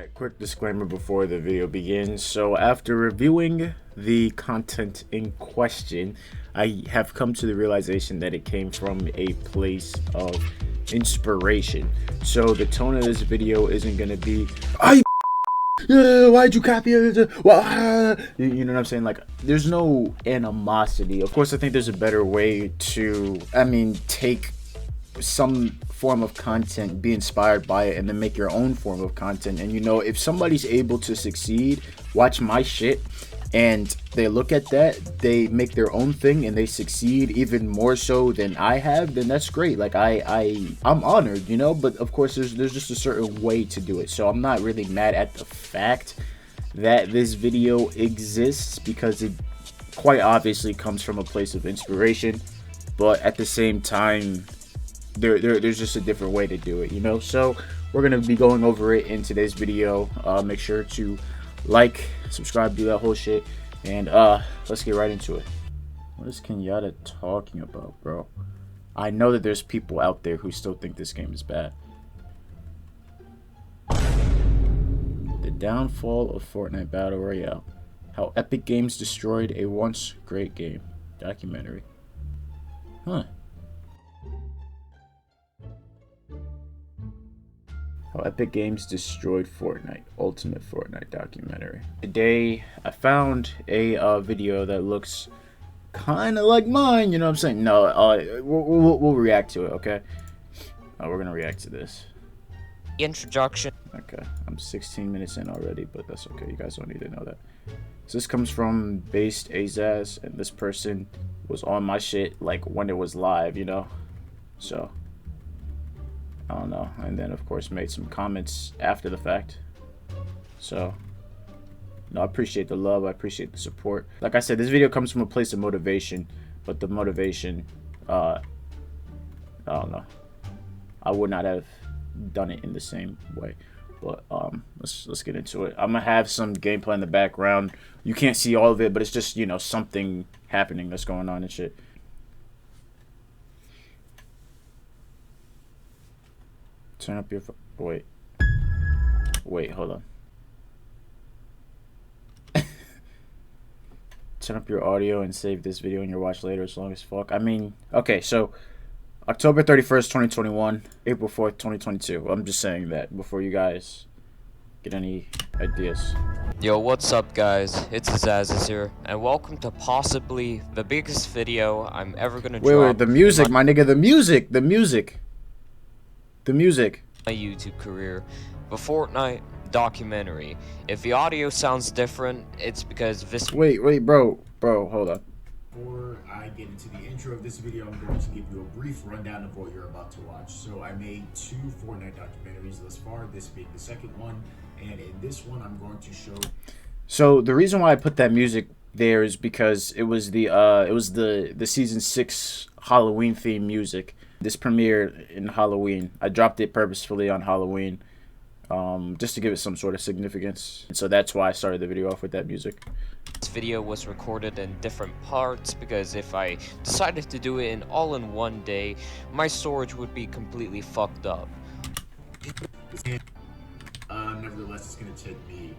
Alright, quick disclaimer before the video begins. So after reviewing the content in question, I have come to the realization that it came from a place of inspiration. So the tone of this video isn't going to be, why'd you copy it? You know what I'm saying? Like, there's no animosity. Of course, I think there's a better way to, take some form of content, be inspired by it, and then make your own form of content. And if somebody's able to succeed, watch my shit, and they look at that, they make their own thing, and they succeed even more so than I have, then that's great. Like I'm honored, But of course, there's just a certain way to do it. So I'm not really mad at the fact that this video exists, because it quite obviously comes from a place of inspiration. But at the same time, there's just a different way to do it, So we're gonna be going over it in today's video. Make sure to like, subscribe, do that whole shit, and let's get right into it. What is Kenyatta talking about, bro? I know that there's people out there who still think this game is bad. The downfall of Fortnite Battle Royale. How Epic Games destroyed a once great game. Documentary. Huh. How Epic Games destroyed Fortnite. Ultimate Fortnite documentary. Today, I found a video that looks kind of like mine. You know what I'm saying? No, we'll react to it, okay? We're going to react to this. Introduction. Okay, I'm 16 minutes in already, but that's okay. You guys don't need to know that. So this comes from Based Azaz, and this person was on my shit like when it was live, So I don't know, and then of course made some comments after the fact. So I appreciate the love, I appreciate the support. Like I said, this video comes from a place of motivation, but the motivation, I don't know, I would not have done it in the same way. But let's get into it. I'm gonna have some gameplay in the background. You can't see all of it, but it's just something happening that's going on and shit. Turn up your wait, hold on. Turn up your audio and save this video in your watch later as long as fuck. Okay, so October 31st, 2021, April 4th, 2022. I'm just saying that before you guys get any ideas. Yo, what's up, guys? It's Azazis here, and welcome to possibly the biggest video I'm ever gonna drop. Wait, the music, my nigga, the music. My YouTube career, the Fortnite documentary. If the audio sounds different, it's because this. Wait, bro, hold on. Before I get into the intro of this video, I'm going to give you a brief rundown of what you're about to watch. So I made 2 Fortnite documentaries thus far, this being the second one, and in this one I'm going to show. So the reason why I put that music there is because it was the season 6 Halloween theme music. This premiered in Halloween. I dropped it purposefully on Halloween, just to give it some sort of significance. And so that's why I started the video off with that music. This video was recorded in different parts because if I decided to do it all in one day, my storage would be completely fucked up. Nevertheless, it's going to take me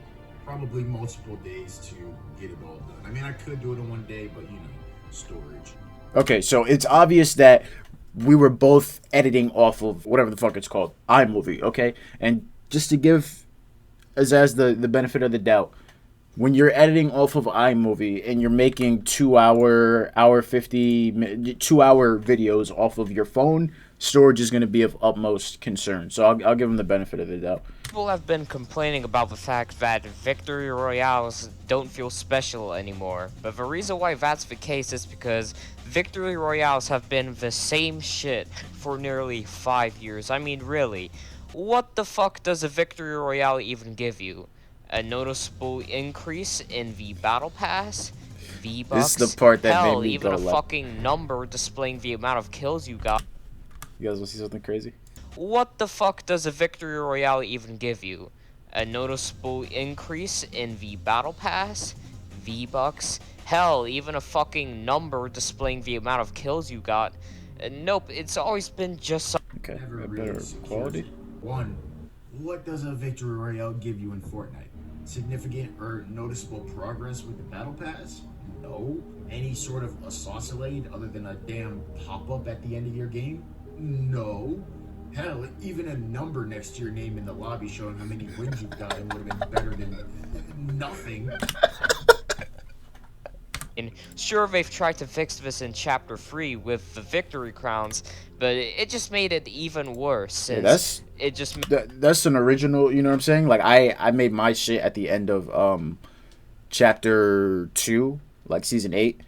probably multiple days to get it all done. I could do it in one day, but storage. Okay, so it's obvious that we were both editing off of whatever the fuck it's called, iMovie, okay? And just to give Azaz the benefit of the doubt, when you're editing off of iMovie and you're making 2-hour videos off of your phone, storage is going to be of utmost concern. So I'll give them the benefit of the doubt. People have been complaining about the fact that Victory Royales don't feel special anymore, but the reason why that's the case is because Victory Royales have been the same shit for nearly 5 years. Really, what the fuck does a Victory Royale even give you? A noticeable increase in the battle pass? V-Bucks? This is the part that Hell, made me even go a like, fucking number displaying the amount of kills you got. You guys want to see something crazy? What the fuck does a Victory Royale even give you? A noticeable increase in the battle pass? V-Bucks? Hell, even a fucking number displaying the amount of kills you got. Nope, it's always been just Okay, better quality. One, What does a victory royale give you in Fortnite? Significant or noticeable progress with the battle pass? No. Any sort of a saucelade other than a damn pop-up at the end of your game? No. Hell, even a number next to your name in the lobby showing how many wins you've gotten would have been better than nothing. And sure, they've tried to fix this in Chapter 3 with the victory crowns, but it just made it even worse Yeah, since it just that's an original. You know what I'm saying? Like I made my shit at the end of chapter 2, like season 8.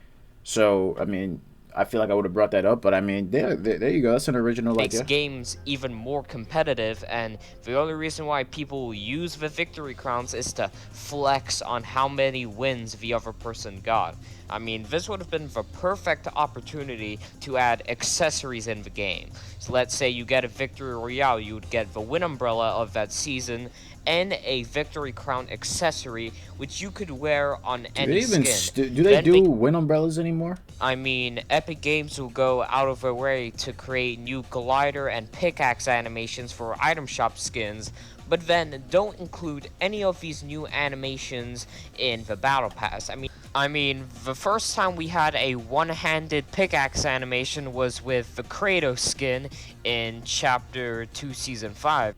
So I mean, I feel like I would have brought that up, but I mean, there you go. That's an original. Like, makes yeah. games even more competitive, and the only reason why people use the victory crowns is to flex on how many wins the other person got. I mean, this would have been the perfect opportunity to add accessories in the game. So let's say you get a victory royale, you would get the win umbrella of that season and a victory crown accessory which you could wear on Do any they even skin. do they do win umbrellas anymore? I mean, Epic Games will go out of their way to create new glider and pickaxe animations for item shop skins, but then don't include any of these new animations in the battle pass. I mean, the first time we had a one-handed pickaxe animation was with the Kratos skin in Chapter 2 Season 5.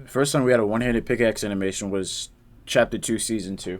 First time we had a one-handed pickaxe animation was chapter 2 season 2.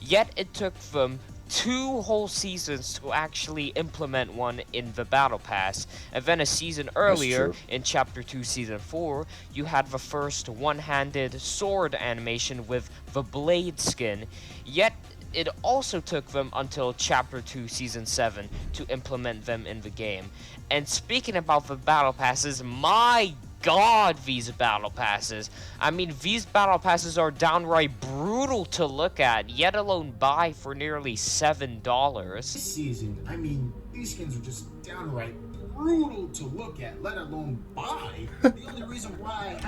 Yet it took them 2 whole seasons to actually implement one in the Battle Pass, and then a season earlier, in Chapter 2 Season 4, you had the first one-handed sword animation with the Blade skin, yet it also took them until Chapter 2 Season 7 to implement them in the game. And speaking about the Battle Passes, my God, these battle passes. I mean, these battle passes are downright brutal to look at, yet alone buy for nearly $7. This season, I mean, these skins are just downright brutal to look at, let alone buy. The only reason why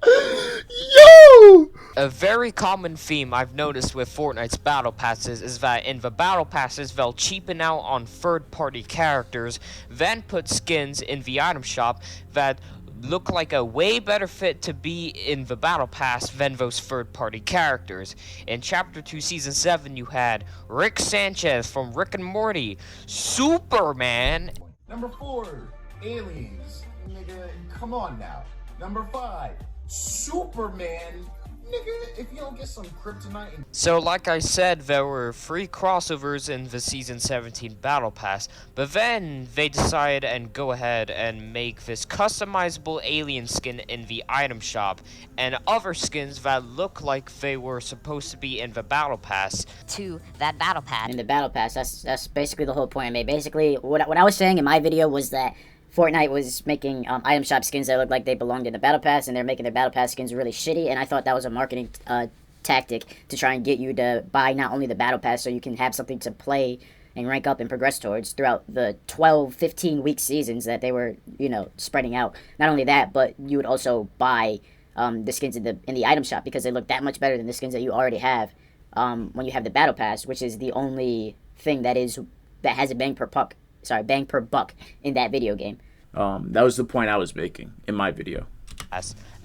Yo! A very common theme I've noticed with Fortnite's battle passes is that in the battle passes they'll cheapen out on third-party characters, then put skins in the item shop that look like a way better fit to be in the battle pass than those third-party characters. In Chapter 2 Season 7 you had Rick Sanchez from Rick and Morty, Superman. Number 4, aliens. Nigga, come on now. Number 5, Superman. Nigga, if you don't get some kryptonite and So like I said, there were 3 crossovers in the Season 17 Battle Pass, but then they decided and go ahead and make this customizable alien skin in the item shop, and other skins that look like they were supposed to be in the Battle Pass. To that battle pass. In the battle pass, that's basically the whole point I made. Basically, what I was saying in my video was that Fortnite was making item shop skins that looked like they belonged in the battle pass, and they're making their battle pass skins really shitty, and I thought that was a marketing tactic to try and get you to buy not only the battle pass so you can have something to play and rank up and progress towards throughout the 12-15 week seasons that they were, you know, spreading out. Not only that, but you would also buy the skins in the item shop because they look that much better than the skins that you already have when you have the battle pass, which is the only thing that has a bang per buck in that video game. That was the point I was making in my video.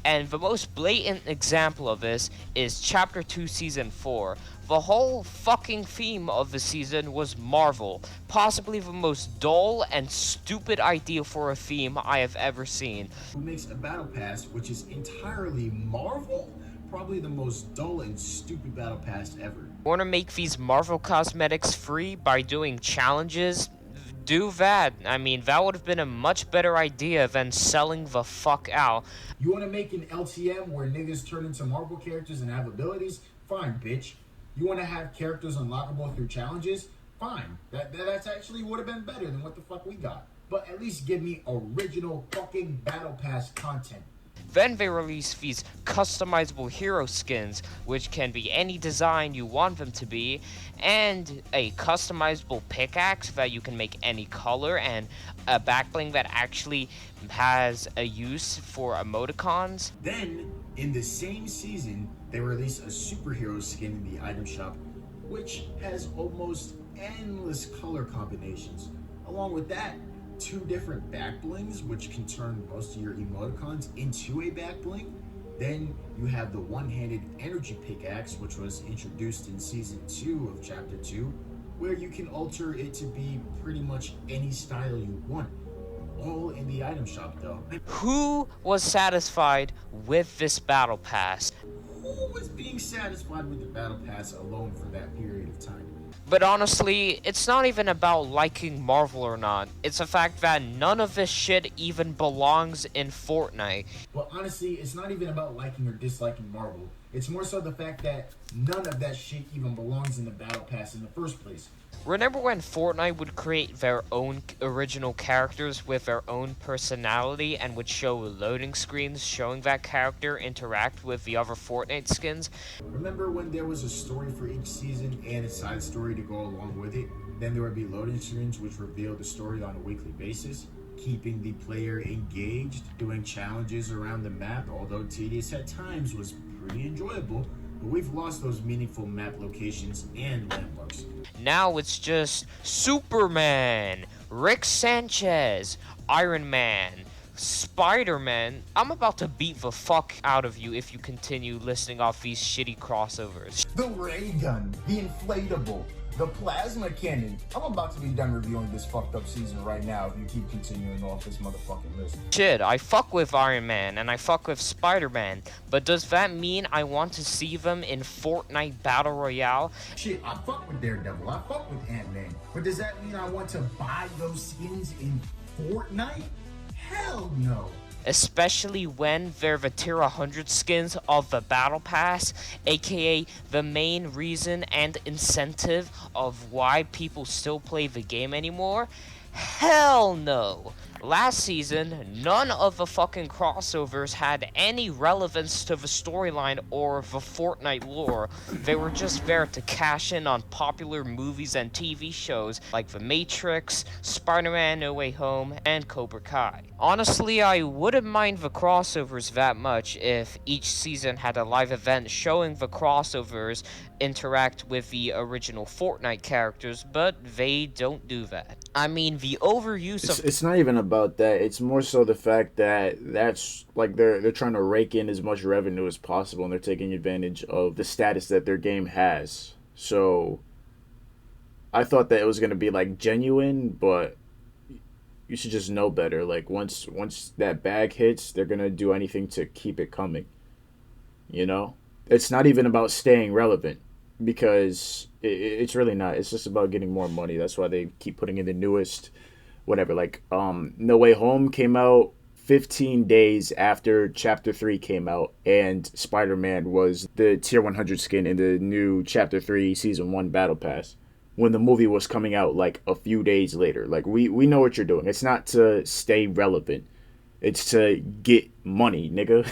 And the most blatant example of this is Chapter 2 Season 4. The whole fucking theme of the season was Marvel, possibly the most dull and stupid idea for a theme I have ever seen. Who makes a battle pass which is entirely Marvel? Probably the most dull and stupid battle pass ever. Want to make these Marvel cosmetics free by doing challenges? Do that. I mean, that would have been a much better idea than selling the fuck out. You want to make an LTM where niggas turn into Marvel characters and have abilities? Fine, bitch. You want to have characters unlockable through challenges? Fine. That's actually would have been better than what the fuck we got. But at least give me original fucking battle pass content. Then they release these customizable hero skins, which can be any design you want them to be, and a customizable pickaxe that you can make any color, and a backbling that actually has a use for emoticons. Then, in the same season, they release a superhero skin in the item shop, which has almost endless color combinations. Along with that, 2 different back blings, which can turn most of your emoticons into a back bling. Then you have the one-handed energy pickaxe, which was introduced in season 2 of chapter 2, where you can alter it to be pretty much any style you want. All in the item shop though. Who was satisfied with this battle pass? Who was being satisfied with the battle pass alone for that period of time? But honestly, it's not even about liking Marvel or not. It's the fact that none of this shit even belongs in Fortnite. But honestly, it's not even about liking or disliking Marvel. It's more so the fact that none of that shit even belongs in the battle pass in the first place. Remember when Fortnite would create their own original characters with their own personality and would show loading screens showing that character interact with the other Fortnite skins? Remember when there was a story for each season and a side story to go along with it? Then there would be loading screens which revealed the story on a weekly basis, keeping the player engaged, doing challenges around the map, although tedious at times, was pretty enjoyable. But we've lost those meaningful map locations and landmarks. Now it's just Superman, Rick Sanchez, Iron Man, Spider-Man. I'm about to beat the fuck out of you if you continue listing off these shitty crossovers. The ray gun, the inflatable, the plasma cannon. I'm about to be done reviewing this fucked up season right now if you keep continuing off this motherfucking list. Shit, I fuck with Iron Man and I fuck with Spider-Man, but does that mean I want to see them in Fortnite Battle Royale? Shit, I fuck with Daredevil, I fuck with Ant-Man, but does that mean I want to buy those skins in Fortnite? Hell no. Especially when they're the tier 100 skins of the Battle Pass, aka the main reason and incentive of why people still play the game anymore? Hell no! Last season, none of the fucking crossovers had any relevance to the storyline or the Fortnite lore. They were just there to cash in on popular movies and TV shows like The Matrix, Spider-Man No Way Home, and Cobra Kai. Honestly, I wouldn't mind the crossovers that much if each season had a live event showing the crossovers interact with the original Fortnite characters, but they don't do that. I mean, the overuse of... It's not even about that. It's more so the fact that that's like they're trying to rake in as much revenue as possible, and they're taking advantage of the status that their game has. So I thought that it was gonna be like genuine, but you should just know better. Like once that bag hits, they're gonna do anything to keep it coming. You know, it's not even about staying relevant, because it's really not. It's just about getting more money. That's why they keep putting in the newest whatever. Like No Way Home came out 15 days after chapter 3 came out, and Spider-Man was the tier 100 skin in the new chapter 3 season 1 battle pass when the movie was coming out like a few days later. Like we know what you're doing. It's not to stay relevant. It's to get money, nigga.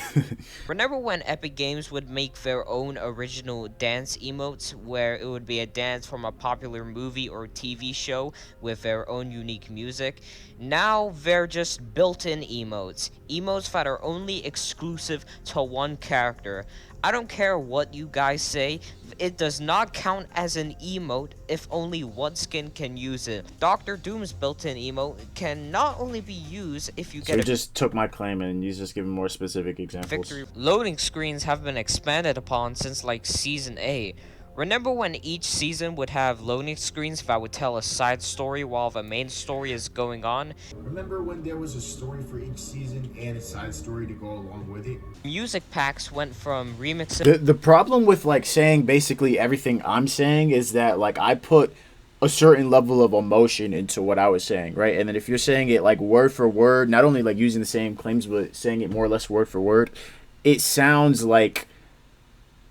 Remember when Epic Games would make their own original dance emotes, where it would be a dance from a popular movie or TV show with their own unique music? Now they're just built-in emotes. Emotes that are only exclusive to one character. I don't care what you guys say, it does not count as an emote if only one skin can use it. Doctor Doom's built-in emote can not only be used if you get so you just took my claim and he's just giving more specific examples. victory. Loading screens have been expanded upon since like season 8. Remember when each season would have loading screens that would tell a side story while the main story is going on? Remember when there was a story for each season and a side story to go along with it? Music packs went from remixing... The problem with like saying basically everything I'm saying is that like I put a certain level of emotion into what I was saying, right? And then if you're saying it like word for word, not only like using the same claims but saying it more or less word for word, it sounds like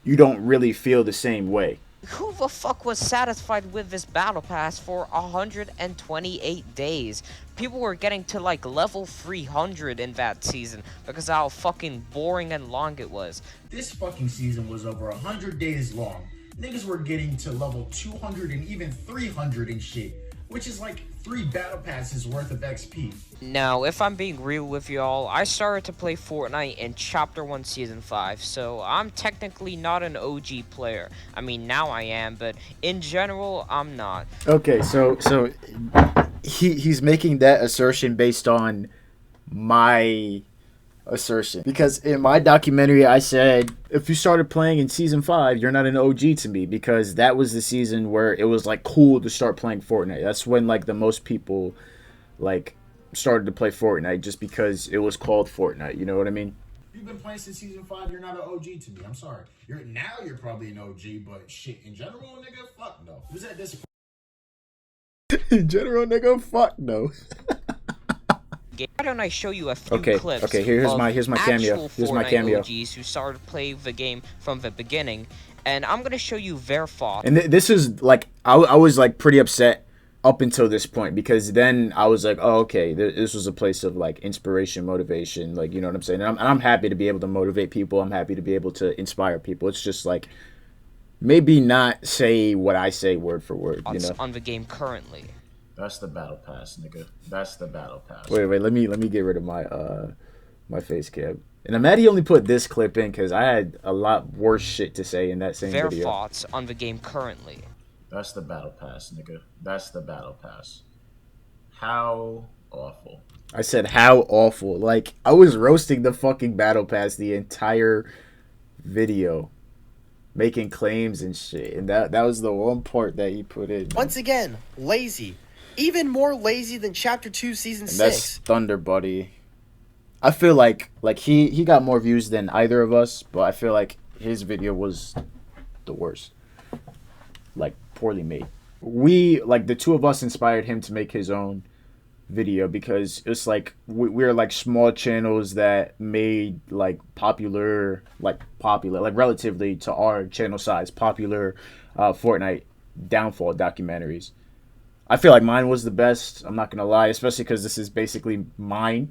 you don't really feel the same way. Who the fuck was satisfied with this battle pass for 128 days? People were getting to like level 300 in that season because of how fucking boring and long it was. This fucking season was over 100 days long. Niggas were getting to level 200 and even 300 and shit, which is like 3 battle passes worth of XP. Now, if I'm being real with y'all, I started to play Fortnite in Chapter 1 Season 5, so I'm technically not an OG player. I mean, now I am, but in general, I'm not. Okay, so he's making that assertion based on my assertion, because in my documentary I said if you started playing in season 5 you're not an OG to me, because that was the season where it was like cool to start playing Fortnite. That's when like the most people like started to play Fortnite, just because it was called Fortnite, you know what I mean? You've been playing since season 5. You're not an OG to me. I'm sorry. You're probably an OG, but shit in general, nigga, fuck no. Who's at this? In general, nigga, fuck no. Why don't I show you a few Okay, clips okay, here's of my cameo. actual Here's my Fortnite cameo. OGs who started playing the game from the beginning, and I'm gonna show you their thoughts. And this is like I was like pretty upset up until this point, because then I was like, oh, okay, this was a place of like inspiration, motivation, like, you know what I'm saying? And I'm happy to be able to motivate people. I'm happy to be able to inspire people. It's just like maybe not say what I say word for word, you know? On the game currently. That's the battle pass, nigga. That's the battle pass. Wait, let me get rid of my my face cam. And I'm mad he only put this clip in, because I had a lot worse shit to say in that same Their video. thoughts on the game currently. That's the battle pass, nigga. That's the battle pass. How awful. I said how awful. Like, I was roasting the fucking battle pass the entire video, making claims and shit, and that was the one part that he put in. Once again, lazy. Even more lazy than Chapter 2, Season 6. That's Thunder Buddy. I feel like he got more views than either of us, but I feel like his video was the worst. Like, poorly made. We, like, the two of us inspired him to make his own video, because it's like we're like small channels that made like popular, like relatively to our channel size, popular Fortnite downfall documentaries. I feel like mine was the best, I'm not gonna lie, especially because this is basically mine.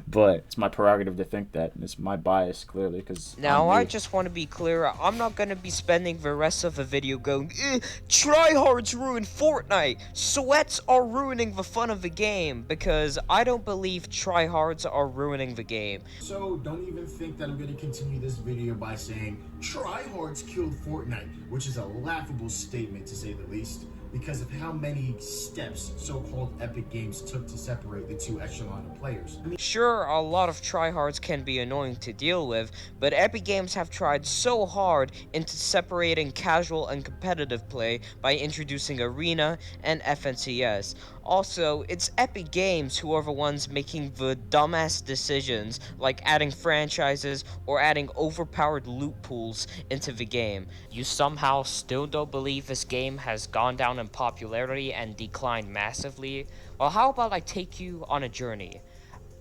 But it's my prerogative to think that, and it's my bias, clearly, because Now, I just want to be clear, I'm not going to be spending the rest of the video going, tryhards ruin Fortnite, sweats are ruining the fun of the game, because I don't believe tryhards are ruining the game. So don't even think that I'm going to continue this video by saying tryhards killed Fortnite, which is a laughable statement to say the least, because of how many steps so-called Epic Games took to separate the two echelon of players. I mean, Sure, a lot of tryhards can be annoying to deal with, but Epic Games have tried so hard into separating casual and competitive play by introducing Arena and FNCS. Also, it's Epic Games who are the ones making the dumbass decisions, like adding franchises or adding overpowered loot pools into the game. You somehow still don't believe this game has gone down in popularity and declined massively? Well, how about I take you on a journey?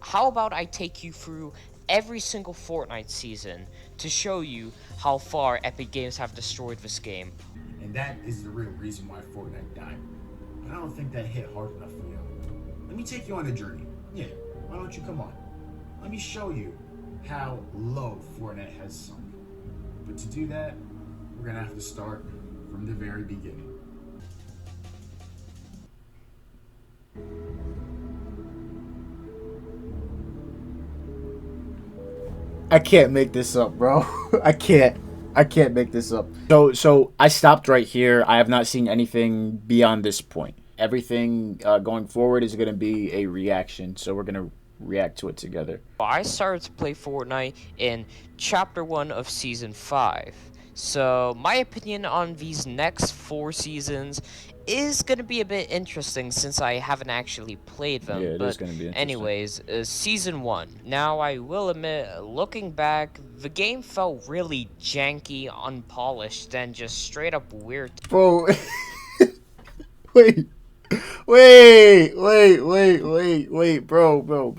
How about I take you through every single Fortnite season to show you how far Epic Games have destroyed this game? and that is the real reason why Fortnite died. But I don't think that hit hard enough for you. Let me take you on a journey. Yeah, why don't you come on? Let me show you how low Fortnite has sunk. But to do that, we're gonna have to start from the very beginning. I can't make this up, bro. I can't make this up. So I stopped right here. I have not seen anything beyond this point. Everything going forward is going to be a reaction, so we're going to react to it together. I started to play Fortnite in Chapter 1 of Season 5. So, my opinion on these next 4 seasons is going to be a bit interesting since I haven't actually played them. Yeah, it but is gonna be interesting. anyways, Season 1. Now, I will admit, looking back, the game felt really janky, unpolished, and just straight up weird. Bro, wait, bro.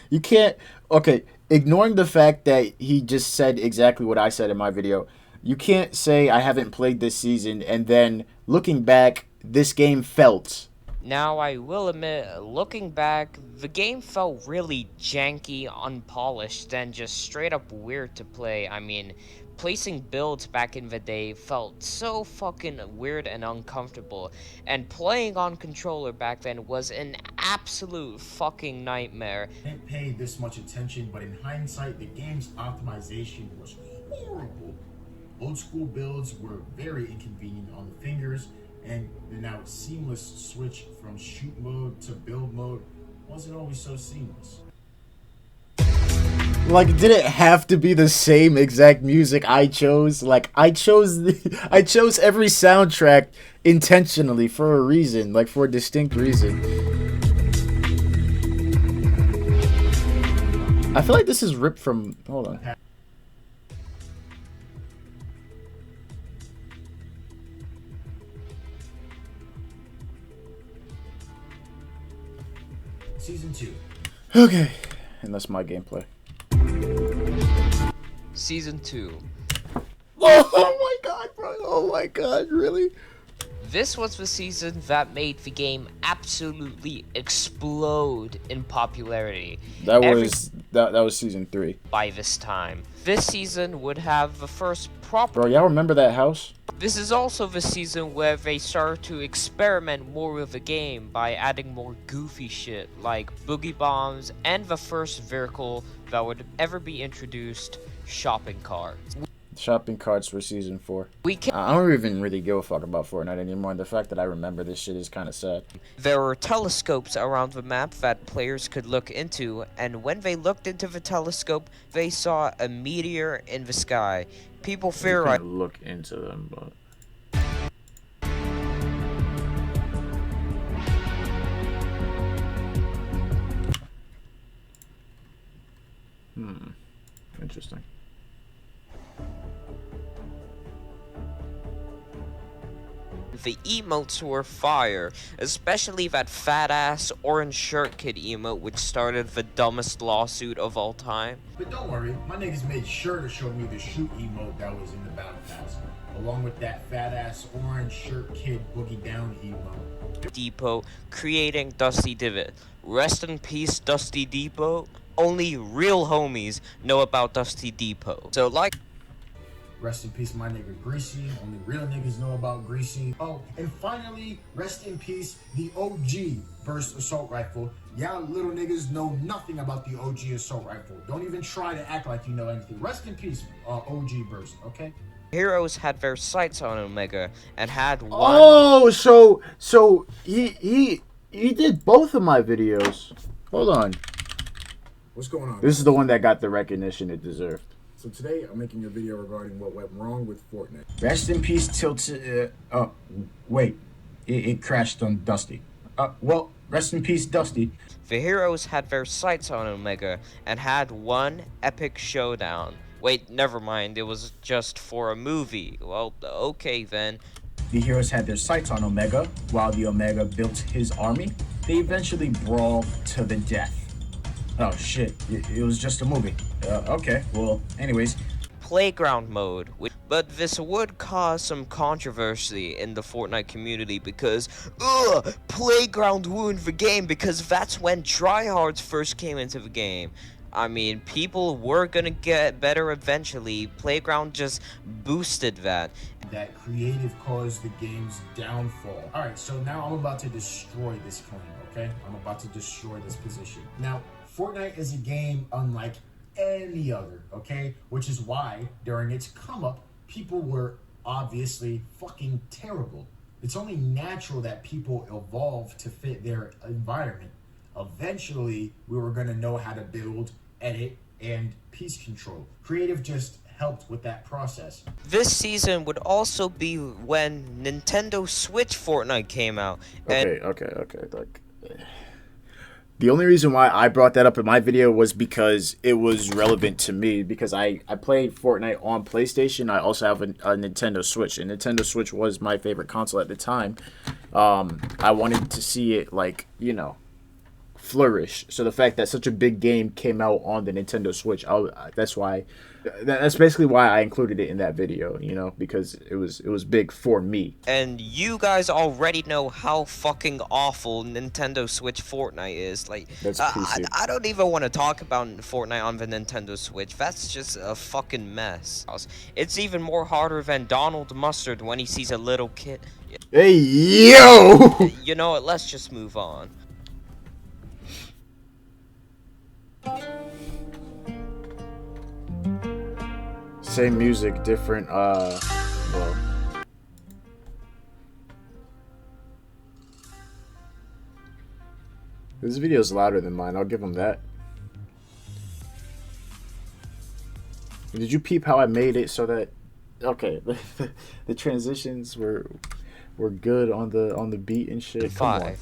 You can't. Okay, ignoring the fact that he just said exactly what I said in my video, you can't say I haven't played this season and then looking back, this game felt. Now, I will admit, looking back, the game felt really janky, unpolished, and just straight up weird to play. I mean, placing builds back in the day felt so fucking weird and uncomfortable, and playing on controller back then was an absolute fucking nightmare. I didn't pay this much attention, but in hindsight, the game's optimization was horrible. Old school builds were very inconvenient on the fingers, And the now seamless switch from shoot mode to build mode wasn't always so seamless. Like, did it have to be the same exact music I chose? Like, I chose every soundtrack intentionally for a reason, like for a distinct reason. I feel like this is ripped from. Hold on. Season 2. Okay, and that's my gameplay. Season 2. Oh my god, bro! Oh my god, really? This was the season that made the game absolutely explode in popularity. That was season 3. By this time, this season would have the first proper. Bro, y'all remember that house? This is also the season where they started to experiment more with the game by adding more goofy shit like boogie bombs and the first vehicle that would ever be introduced, shopping carts. Shopping carts for season 4. I don't even really give a fuck about Fortnite anymore. The fact that I remember this shit is kind of sad. There were telescopes around the map that players could look into, and when they looked into the telescope, they saw a meteor in the sky. People theorized. Look into them, but. Interesting. The emotes were fire, especially that fat-ass orange shirt kid emote which started the dumbest lawsuit of all time. But don't worry, my niggas made sure to show me the shoot emote that was in the battle pass, along with that fat-ass orange shirt kid boogie down emote. Depot creating Dusty Divot. Rest in peace, Dusty Depot. Only real homies know about Dusty Depot. So like. Rest in peace, my nigga Greasy. Only real niggas know about Greasy. Oh, and finally, rest in peace, the OG burst assault rifle. Y'all little niggas know nothing about the OG assault rifle. Don't even try to act like you know anything. Rest in peace, OG burst, okay? Heroes had their sights on Omega and had one. Oh, so he did both of my videos. Hold on. What's going on? This is the one that got the recognition it deserved. So today I'm making a video regarding what went wrong with Fortnite. Rest in peace, Tilted. Oh, wait, it crashed on Dusty. Well, rest in peace, Dusty. The heroes had their sights on Omega and had one epic showdown. Wait, never mind, it was just for a movie. Well, okay then. The heroes had their sights on Omega while the Omega built his army. They eventually brawled to the death. Oh shit, it was just a movie. Okay, well, anyways. Playground mode, but this would cause some controversy in the Fortnite community because, Playground ruined the game because that's when tryhards first came into the game. I mean, people were gonna get better eventually. Playground just boosted that. That creative caused the game's downfall. Alright, so now I'm about to destroy this claim, okay? I'm about to destroy this position. Now, Fortnite is a game unlike any other, okay? Which is why, during its come-up, people were obviously fucking terrible. It's only natural that people evolve to fit their environment. Eventually, we were gonna know how to build, edit, and piece control. Creative just helped with that process. This season would also be when Nintendo Switch Fortnite came out. Okay. Like, the only reason why I brought that up in my video was because it was relevant to me, because I played Fortnite on PlayStation. I also have a Nintendo Switch, and Nintendo Switch was my favorite console at the time. I wanted to see it, like, you know, flourish. So the fact that such a big game came out on the Nintendo Switch, that's basically why I included it in that video, you know, because it was big for me. And you guys already know how fucking awful Nintendo Switch Fortnite is. Like, That's PC. I don't even want to talk about Fortnite on the Nintendo Switch. That's just a fucking mess. It's even more harder than Donald Mustard when he sees a little kid. Hey, yo! You know what? Let's just move on. Same music, different, well. This video's louder than mine. I'll give him that. Did you peep how I made it so that okay, the transitions were good on the beat and shit. Come on. 5.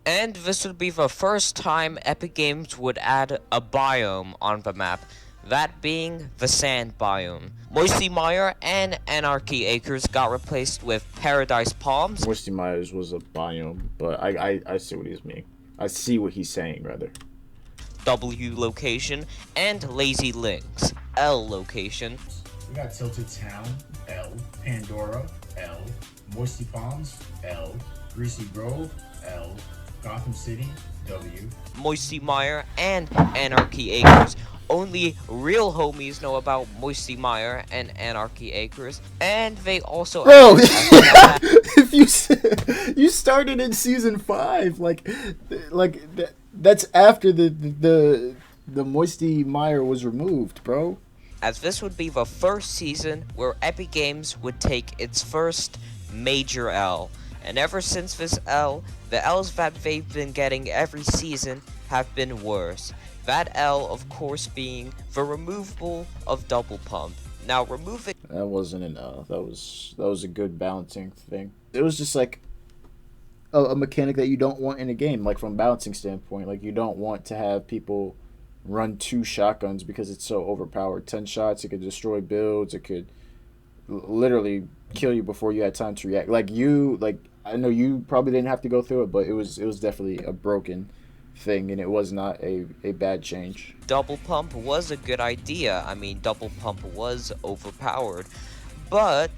And this would be the first time Epic Games would add a biome on the map, that being the sand biome. Moisty Mire and Anarchy Acres got replaced with Paradise Palms. Moisty Mires was a biome, but I see what he's meaning. I see what he's saying, rather. W location, and Lazy Links, L location. We got Tilted Town, L. Pandora, L. Moisty Palms, L. Greasy Grove, L. Gotham City, W. Moisty Mire and Anarchy Acres. Only real homies know about Moisty Mire and Anarchy Acres, and they also. Bro, if you started in season 5, that's after the Moisty Mire was removed, bro. As this would be the first season where Epic Games would take its first major L. And ever since this L, the L's that they've been getting every season have been worse. That L, of course, being the removal of Double Pump. Now, removing... That wasn't an L. That was a good balancing thing. It was just like a mechanic that you don't want in a game, like from a balancing standpoint. Like, you don't want to have people run 2 shotguns because it's so overpowered. 10 shots, it could destroy builds, it could literally kill you before you had time to react. I know you probably didn't have to go through it, but it was definitely a broken thing, and it was not a bad change. Double Pump was a good idea. I mean, Double Pump was overpowered, but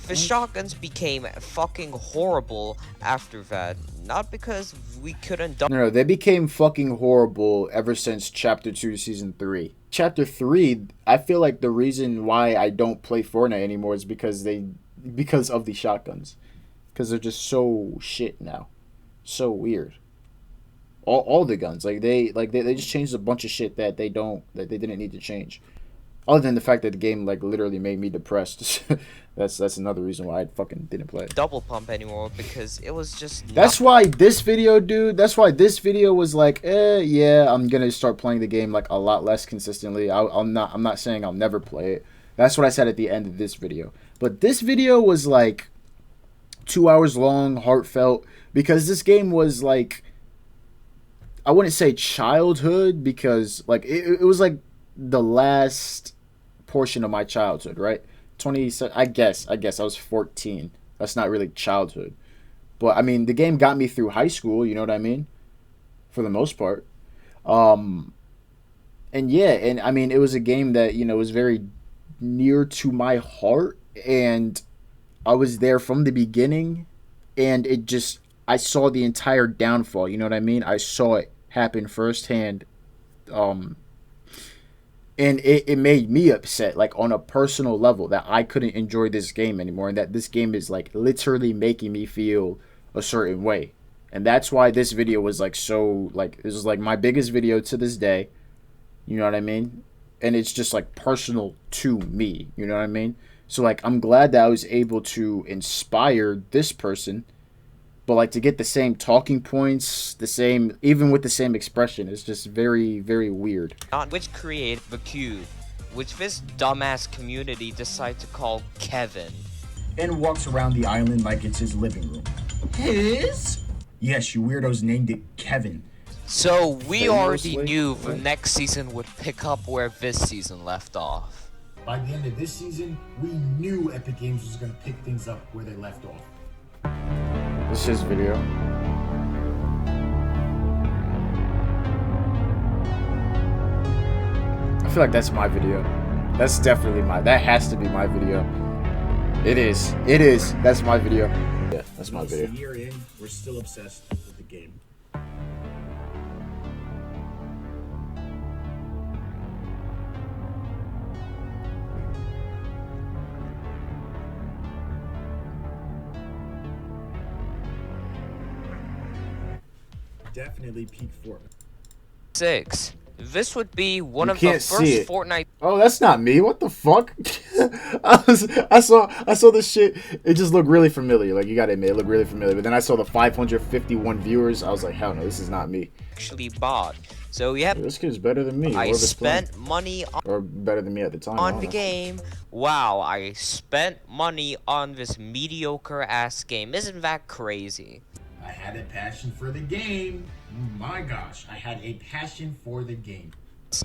the shotguns became fucking horrible after that. Not because we couldn't... No, they became fucking horrible ever since Chapter 2, Season 3. Chapter 3, I feel like the reason why I don't play Fortnite anymore is because of the shotguns. Because they're just so shit now. So weird. All the guns. They just changed a bunch of shit that they didn't need to change. Other than the fact that the game literally made me depressed. that's another reason why I fucking didn't play it. Double Pump anymore because it was just... That's why this video, dude. That's why this video was like, yeah, I'm gonna start playing the game a lot less consistently. I'm not saying I'll never play it. That's what I said at the end of this video. But this video was 2 hours long, heartfelt, because this game was I wouldn't say childhood because it was the last portion of my childhood, right? I guess I was 14. That's not really childhood, but I mean the game got me through high school, you know what I mean, for the most part. And yeah, and I mean it was a game that was very near to my heart, and I was there from the beginning, and I saw the entire downfall, you know what I mean? I saw it happen firsthand. And it made me upset, on a personal level, that I couldn't enjoy this game anymore, and that this game is literally making me feel a certain way. And that's why this video was so this is my biggest video to this day, you know what I mean? And it's just personal to me, you know what I mean? So I'm glad that I was able to inspire this person, but to get the same talking points, even with the same expression, is just very, very weird. Which created the cube, which this dumbass community decided to call Kevin. And walks around the island like it's his living room. His? Yes, you weirdos named it Kevin. So we already knew the next season would pick up where this season left off. By the end of this season, we knew Epic Games was going to pick things up where they left off. This is his video. I feel like that's my video. That's definitely that has to be my video. It is. That's my video. Yeah, that's my video. A year in, we're still obsessed with the game. Definitely peak Fortnite. 6. This would be one You of the can't first see it. Fortnite... Oh, that's not me. What the fuck? I saw this shit. It just looked really familiar. You gotta admit, it looked really familiar. But then I saw the 551 viewers. I was like, hell no, this is not me. actually bought. So yep, This kid's better than me. I spent money or better than me at the time. on the game. Wow, I spent money on this mediocre ass game. Isn't that crazy? I had a passion for the game. My gosh, I had a passion for the game.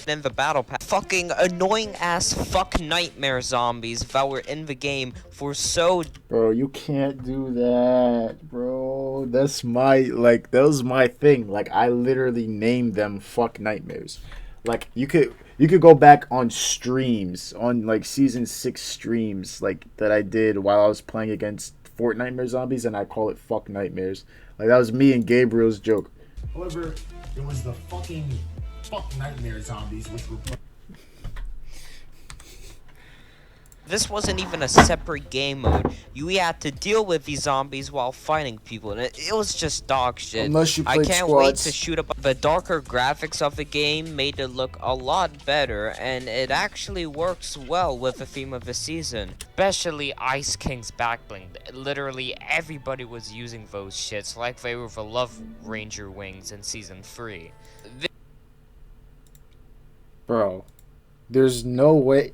In the battle pass, fucking annoying ass fuck nightmare zombies that were in the game for so. Bro, you can't do that, bro. That's my, like, that was my thing. Like, I literally named them fuck nightmares. Like, you could go back on streams, on like season 6 streams, like that I did while I was playing against Fortnite zombies, and I call it fuck nightmares. Like, that was me and Gabriel's joke. However, it was the fucking fuck nightmare zombies which were. This wasn't even a separate game mode. You had to deal with these zombies while fighting people, and it was just dog shit. Unless you I played can't wait squads. to shoot up. The darker graphics of the game made it look a lot better, and it actually works well with the theme of the season. Especially Ice King's backbling. Literally everybody was using those shits like they were the Love Ranger wings in season 3. Bro, there's no way.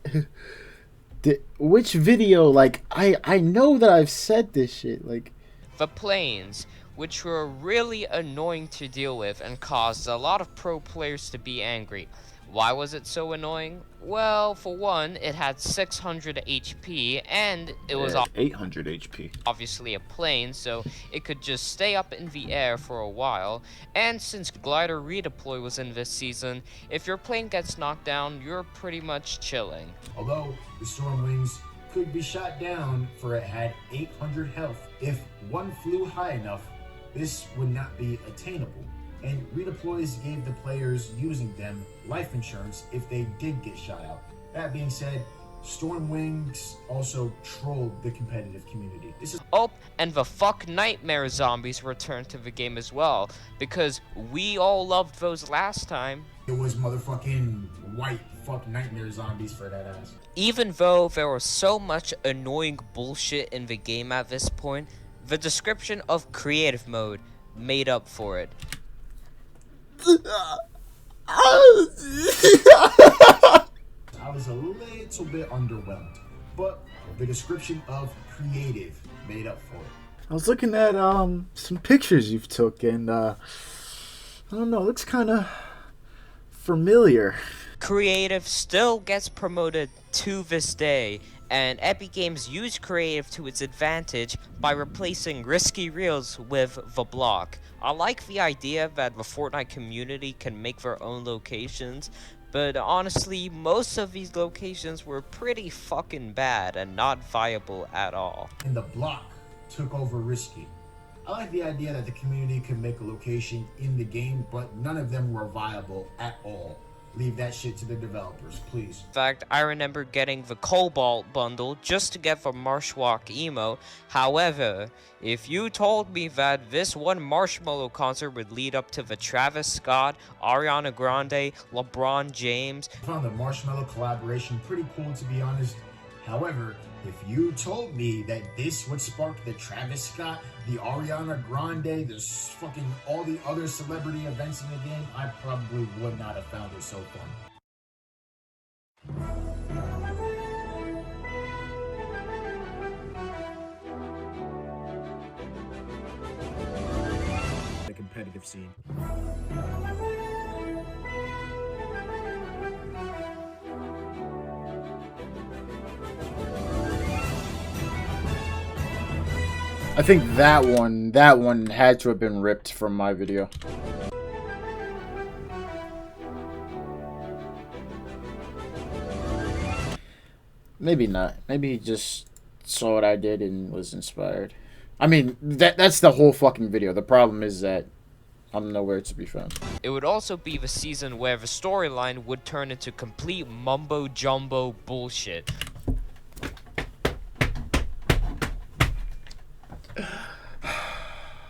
Which video? Like, I know that I've said this shit. Like, The planes, which were really annoying to deal with and caused a lot of pro players to be angry. Why was it so annoying? Well, for one, it had 600 HP and it was 800 HP. obviously a plane, so it could just stay up in the air for a while. And since glider redeploy was in this season, if your plane gets knocked down, you're pretty much chilling. Although the Stormwings could be shot down, for it had 800 health. If one flew high enough, this would not be attainable. And redeploys gave the players using them life insurance if they did get shot out. That being said, Stormwings also trolled the competitive community. Oh, and the fuck nightmare zombies returned to the game as well, because we all loved those last time. It was motherfucking white fuck nightmare zombies for that ass. Even though there was so much annoying bullshit in the game at this point, the description of creative mode made up for it. I was a little bit underwhelmed, but the description of creative made up for it. I was looking at some pictures you've took, and I don't know, it looks kind of familiar. Creative still gets promoted to this day, and Epic Games used creative to its advantage by replacing risky reels with the block. I like the idea that the Fortnite community can make their own locations, but honestly, most of these locations were pretty fucking bad and not viable at all. And the block took over risky. I like the idea that the community could make a location in the game, but none of them were viable at all. Leave that shit to the developers, please. In fact, I remember getting the Cobalt bundle just to get the Marshwalk emote. However, if you told me that this one Marshmallow concert would lead up to the Travis Scott, Ariana Grande, LeBron James... I found the Marshmallow collaboration pretty cool, to be honest. However, if you told me that this would spark the Travis Scott, the Ariana Grande, the fucking all the other celebrity events in the game, I probably would not have found it so fun. The competitive scene. I think that one had to have been ripped from my video. Maybe not. Maybe he just saw what I did and was inspired. I mean, that's the whole fucking video. The problem is that I'm nowhere to be found. It would also be the season where the storyline would turn into complete mumbo-jumbo bullshit.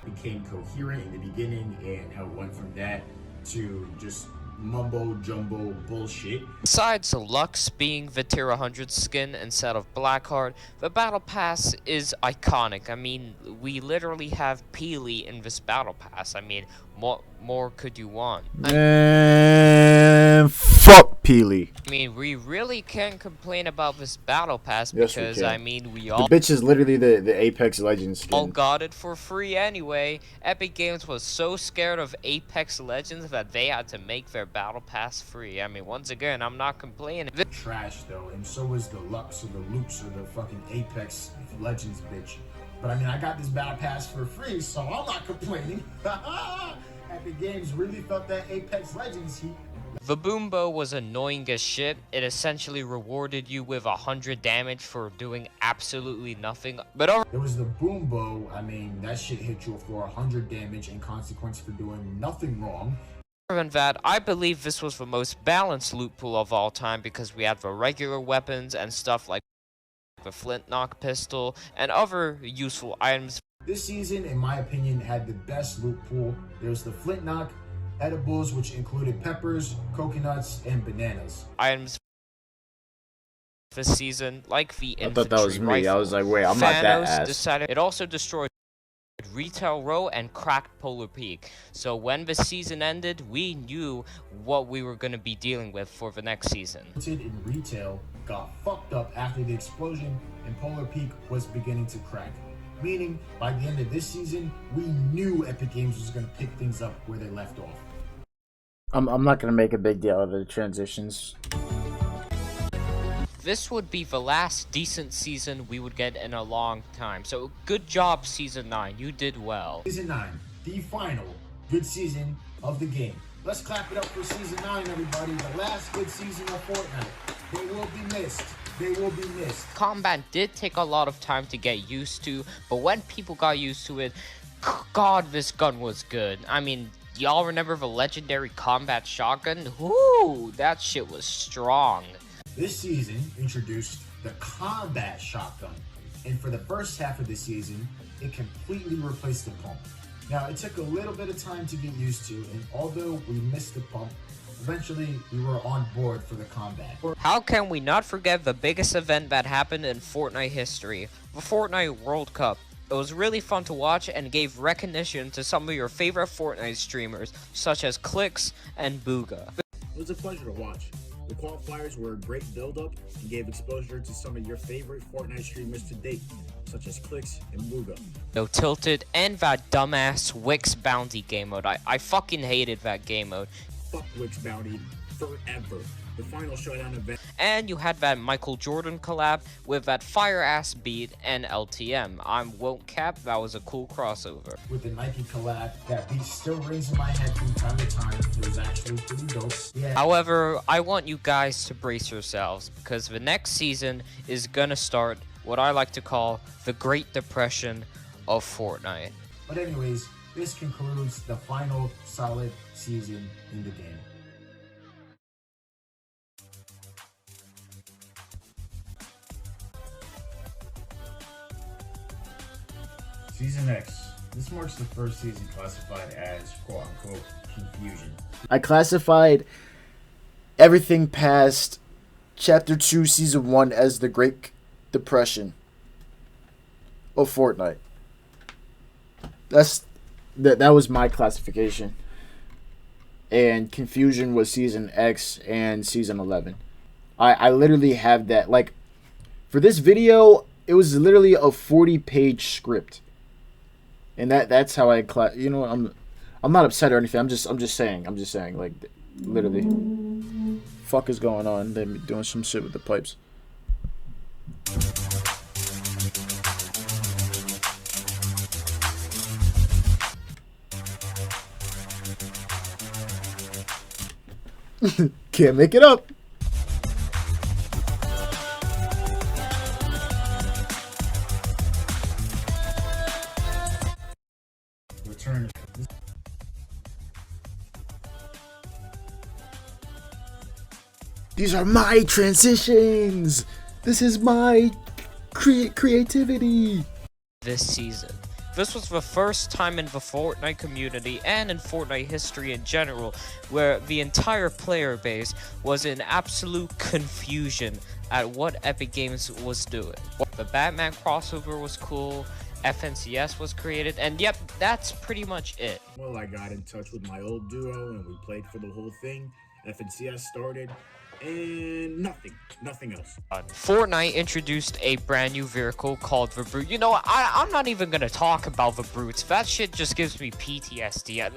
Became coherent in the beginning and how it went from that to just mumbo jumbo bullshit. Besides Lux being the tier 100 skin instead of Blackheart, the battle pass is iconic. I mean, we literally have Peely in this battle pass. I mean, What more could you want? And fuck Peely. I mean, we really can't complain about this battle pass Yes, we because, can. I mean, we The all bitch is literally the Apex Legends skin. got it for free anyway. Epic Games was so scared of Apex Legends that they had to make their battle pass free. I mean, once again, I'm not complaining. Trash though, and so is the Lux or the Loops or the fucking Apex Legends bitch. But I mean, I got this battle pass for free, so I'm not complaining. Epic Games really felt that Apex Legends heat. The Boombo was annoying as shit. It essentially rewarded you with 100 damage for doing absolutely nothing. But There was the Boombo. I mean, that shit hit you for 100 damage in consequence for doing nothing wrong. other than that, I believe this was the most balanced loot pool of all time because we had the regular weapons and stuff like the flintlock pistol and other useful items. This season, in my opinion, had the best loot pool. There's the flintlock edibles, which included peppers, coconuts, and bananas. Items this season, like the I thought that was infantry me. I rifle. was like, wait, I'm not that ass. Decided it also destroyed Retail Row and cracked Polar Peak. So when the season ended, we knew what we were going to be dealing with for the next season. In retail got fucked up after the explosion and Polar Peak was beginning to crack. Meaning, by the end of this season, we knew Epic Games was going to pick things up where they left off. I'm not gonna make a big deal of the transitions. This would be the last decent season we would get in a long time. So good job, Season 9. You did well. Season 9, the final good season of the game. Let's clap it up for Season 9, everybody. The last good season of Fortnite. They will be missed. They will be missed. Combat did take a lot of time to get used to, but when people got used to it, God, this gun was good. I mean, y'all remember the legendary combat shotgun? Whoo, that shit was strong. This season introduced the combat shotgun, and for the first half of the season, it completely replaced the pump. Now, it took a little bit of time to get used to, and although we missed the pump, eventually we were on board for the combat. How can we not forget the biggest event that happened in Fortnite history, the Fortnite World Cup? It was really fun to watch and gave recognition to some of your favorite Fortnite streamers, such as Clix and Booga. It was a pleasure to watch. The qualifiers were a great build-up and gave exposure to some of your favorite Fortnite streamers to date, such as Clix and Booga. No Tilted and that dumbass Wix Bounty game mode. I fucking hated that game mode. Fuck Wix Bounty forever. The final showdown event. And you had that Michael Jordan collab with that fire-ass beat and LTM. I won't cap, that was a cool crossover. With the Nike collab, that beat still rings in my head from time to time. It was actually pretty dope. Yeah. However, I want you guys to brace yourselves because the next season is gonna start what I like to call the Great Depression of Fortnite. But anyways, this concludes the final solid season in the game. Season X. This marks the first season classified as quote-unquote confusion. I classified everything past Chapter 2, Season 1 as the Great Depression of Fortnite. That was my classification. And Confusion was Season X and Season 11. I literally have that. Like, for this video, it was literally a 40-page script. And that's how I you know, I'm not upset or anything. I'm just saying like literally fuck is going on. They're doing some shit with the pipes. Can't make it up. Return. These are my transitions. This is my creativity. This season. This was the first time in the Fortnite community and in Fortnite history in general where the entire player base was in absolute confusion at what Epic Games was doing. The Batman crossover was cool, FNCS was created, and yep, that's pretty much it. Well, I got in touch with my old duo and we played for the whole thing. FNCS started, and nothing else. Fortnite introduced a brand new vehicle called the Brute. You know what? I'm not even gonna talk about the Brutes. That shit just gives me PTSD.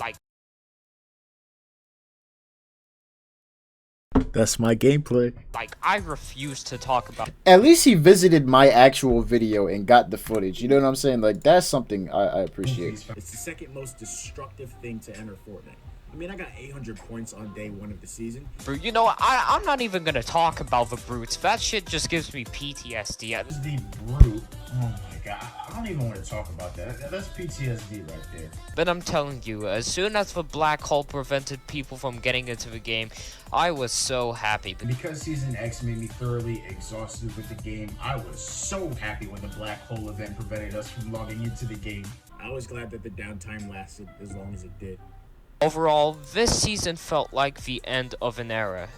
That's my gameplay. I refuse to talk about. At least he visited my actual video and got the footage. You know what I'm saying? Like, that's something I appreciate. It's the second most destructive thing to enter Fortnite. I mean, I got 800 points on day 1 of the season. You know what? I'm not even gonna talk about the Brutes. That shit just gives me PTSD. The Brute. Oh my god, I don't even want to talk about that. That's PTSD right there. But I'm telling you, as soon as the black hole prevented people from getting into the game, I was so happy. Because Season X made me thoroughly exhausted with the game, I was so happy when the black hole event prevented us from logging into the game. I was glad that the downtime lasted as long as it did. Overall, this season felt like the end of an era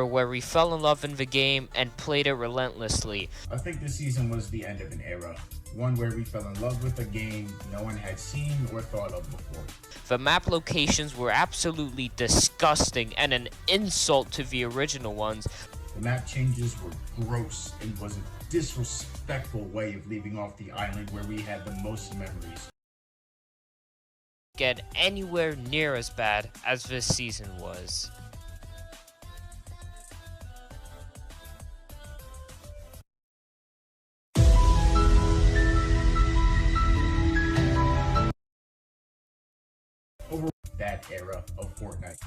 where we fell in love in the game and played it relentlessly. I think this season was the end of an era, one where we fell in love with a game no one had seen or thought of before. The map locations were absolutely disgusting and an insult to the original ones. The map changes were gross and was a disrespectful way of leaving off the island where we had the most memories. Get anywhere near as bad as this season was. Over that era of Fortnite.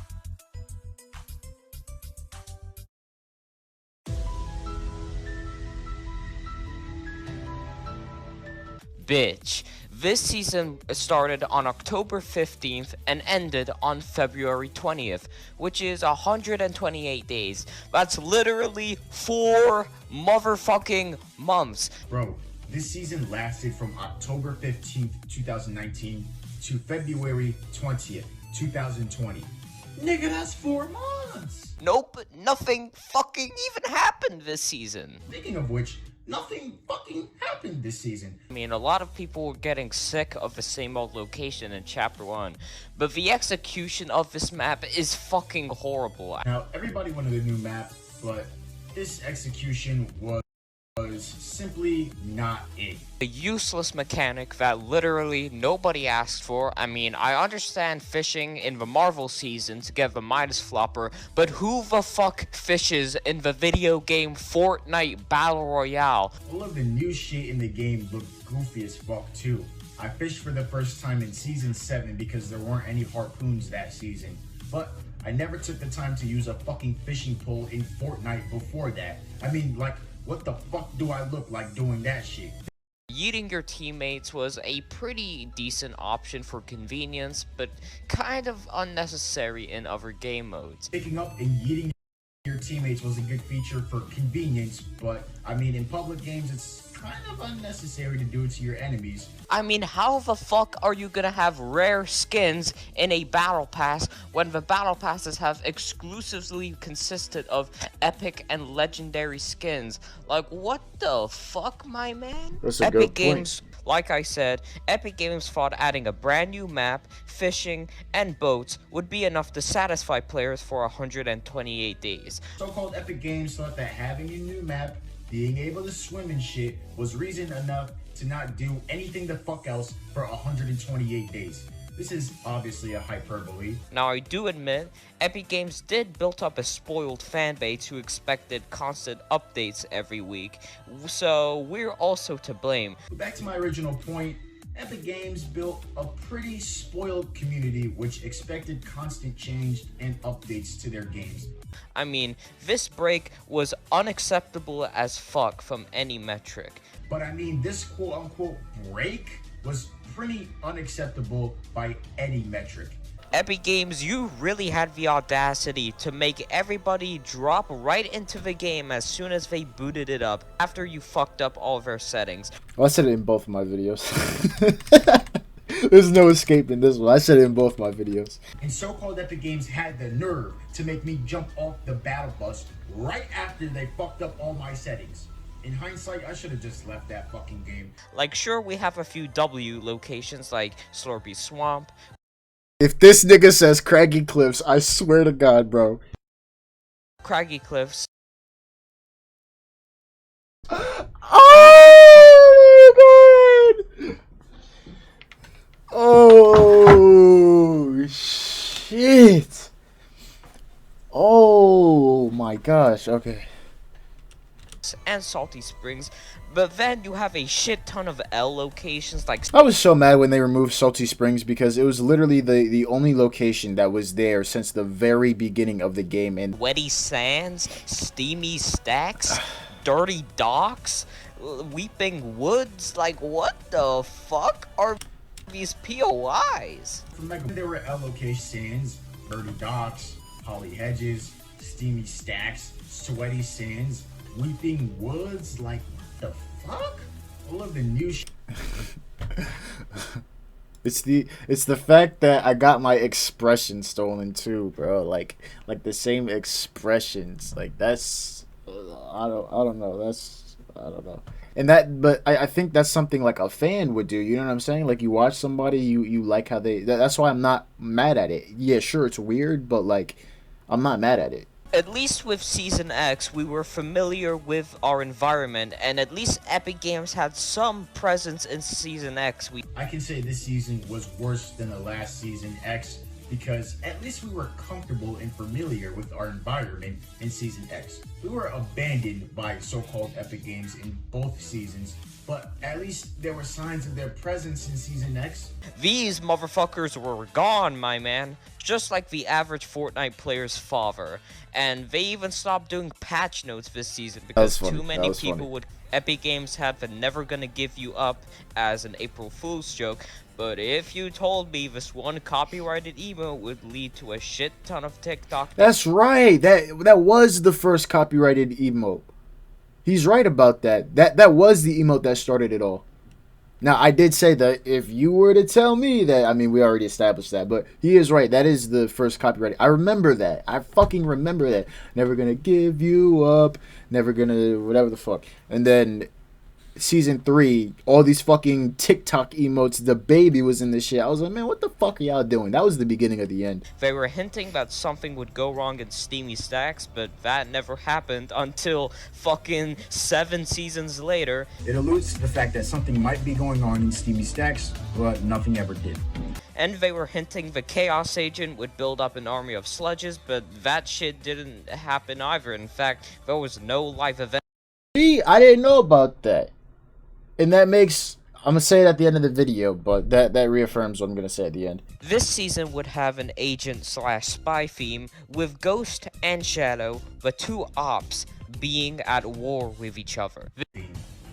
Bitch. This season started on October 15th and ended on February 20th, which is 128 days. That's literally 4 motherfucking months. Bro, this season lasted from October 15th, 2019 to February 20th, 2020. Nigga, that's 4 months! Nope, nothing fucking even happened this season. Speaking of which, nothing fucking happened this season. I mean, a lot of people were getting sick of the same old location in Chapter 1, but the execution of this map is fucking horrible. Now, everybody wanted a new map, but this execution was simply not it. A useless mechanic that literally nobody asked for. I mean, I understand fishing in the Marvel season to get the Midas Flopper, but who the fuck fishes in the video game Fortnite Battle Royale? All of the new shit in the game looked goofy as fuck too. I fished for the first time in Season 7 because there weren't any harpoons that season, but I never took the time to use a fucking fishing pole in Fortnite before that. I mean, like, what the fuck do I look like doing that shit? Yeeting your teammates was a pretty decent option for convenience, but kind of unnecessary in other game modes. Picking up and yeeting your teammates was a good feature for convenience, but I mean, in public games, it's kind of unnecessary to do it to your enemies. I mean, how the fuck are you gonna have rare skins in a battle pass when the battle passes have exclusively consisted of epic and legendary skins? Like, what the fuck, my man? That's a Epic good Games, like I said, Epic Games thought adding a brand new map, fishing, and boats would be enough to satisfy players for 128 days. So-called Epic Games thought that having a new map, being able to swim and shit, was reason enough to not do anything the fuck else for 128 days. This is obviously a hyperbole. Now, I do admit, Epic Games did build up a spoiled fanbase who expected constant updates every week, so we're also to blame. Back to my original point, Epic Games built a pretty spoiled community which expected constant change and updates to their games. I mean, this break was unacceptable as fuck from any metric. But I mean, this quote-unquote break was pretty unacceptable by any metric. Epic Games, you really had the audacity to make everybody drop right into the game as soon as they booted it up after you fucked up all their settings. Well, I said it in both of my videos. There's no escaping this one. I said it in both my videos. And so-called Epic Games had the nerve to make me jump off the battle bus right after they fucked up all my settings. In hindsight, I should have just left that fucking game. Like, sure, we have a few W locations like Slurpee Swamp. If this nigga says Craggy Cliffs, I swear to God, bro. Craggy Cliffs. Oh my God! Oh shit! Oh my gosh! Okay. And Salty Springs, but then you have a shit ton of L locations like I was so mad when they removed Salty Springs because it was literally the only location that was there since the very beginning of the game. And Wetty Sands, Steamy Stacks, Dirty Docks, Weeping Woods. Like, what the fuck are these POIs? From there were L location sands, Dirty Docks, Holly Hedges, Steamy Stacks, Sweaty Sands, Weeping Woods. Like, what the fuck? All of the new shit. it's the fact that I got my expression stolen too, bro. Like the same expressions. Like that's I don't know. I don't know. And but I think that's something like a fan would do. You know what I'm saying? Like you watch somebody, you like how that's why I'm not mad at it. Yeah, sure, it's weird, but like I'm not mad at it. At least with Season X, we were familiar with our environment, and at least Epic Games had some presence in Season X. I can say this season was worse than the last Season X because at least we were comfortable and familiar with our environment in Season X. We were abandoned by so-called Epic Games in both seasons, but at least there were signs of their presence in Season X. These motherfuckers were gone, my man. Just like the average Fortnite player's father. And they even stopped doing patch notes this season because too many people would... Epic Games had the never gonna give you up as an April Fool's joke, but if you told me this one copyrighted emote would lead to a shit ton of TikTok... That's right, that was the first copyrighted emote. He's right about that. That was the emote that started it all. Now, I did say that if you were to tell me that, I mean, we already established that, but he is right. That is the first copyright. I remember that. I fucking remember that. Never gonna give you up. Never gonna, whatever the fuck. And then Season 3, all these fucking TikTok emotes, the baby was in this shit. I was like, man, what the fuck are y'all doing? That was the beginning of the end. They were hinting that something would go wrong in Steamy Stacks, but that never happened until fucking 7 seasons later. It alludes to the fact that something might be going on in Steamy Stacks, but nothing ever did. And they were hinting the Chaos Agent would build up an army of sludges, but that shit didn't happen either. In fact, there was no live event. See, I didn't know about that. And that makes, I'm going to say it at the end of the video, but that reaffirms what I'm going to say at the end. This season would have an agent/spy theme with Ghost and Shadow, the two ops being at war with each other.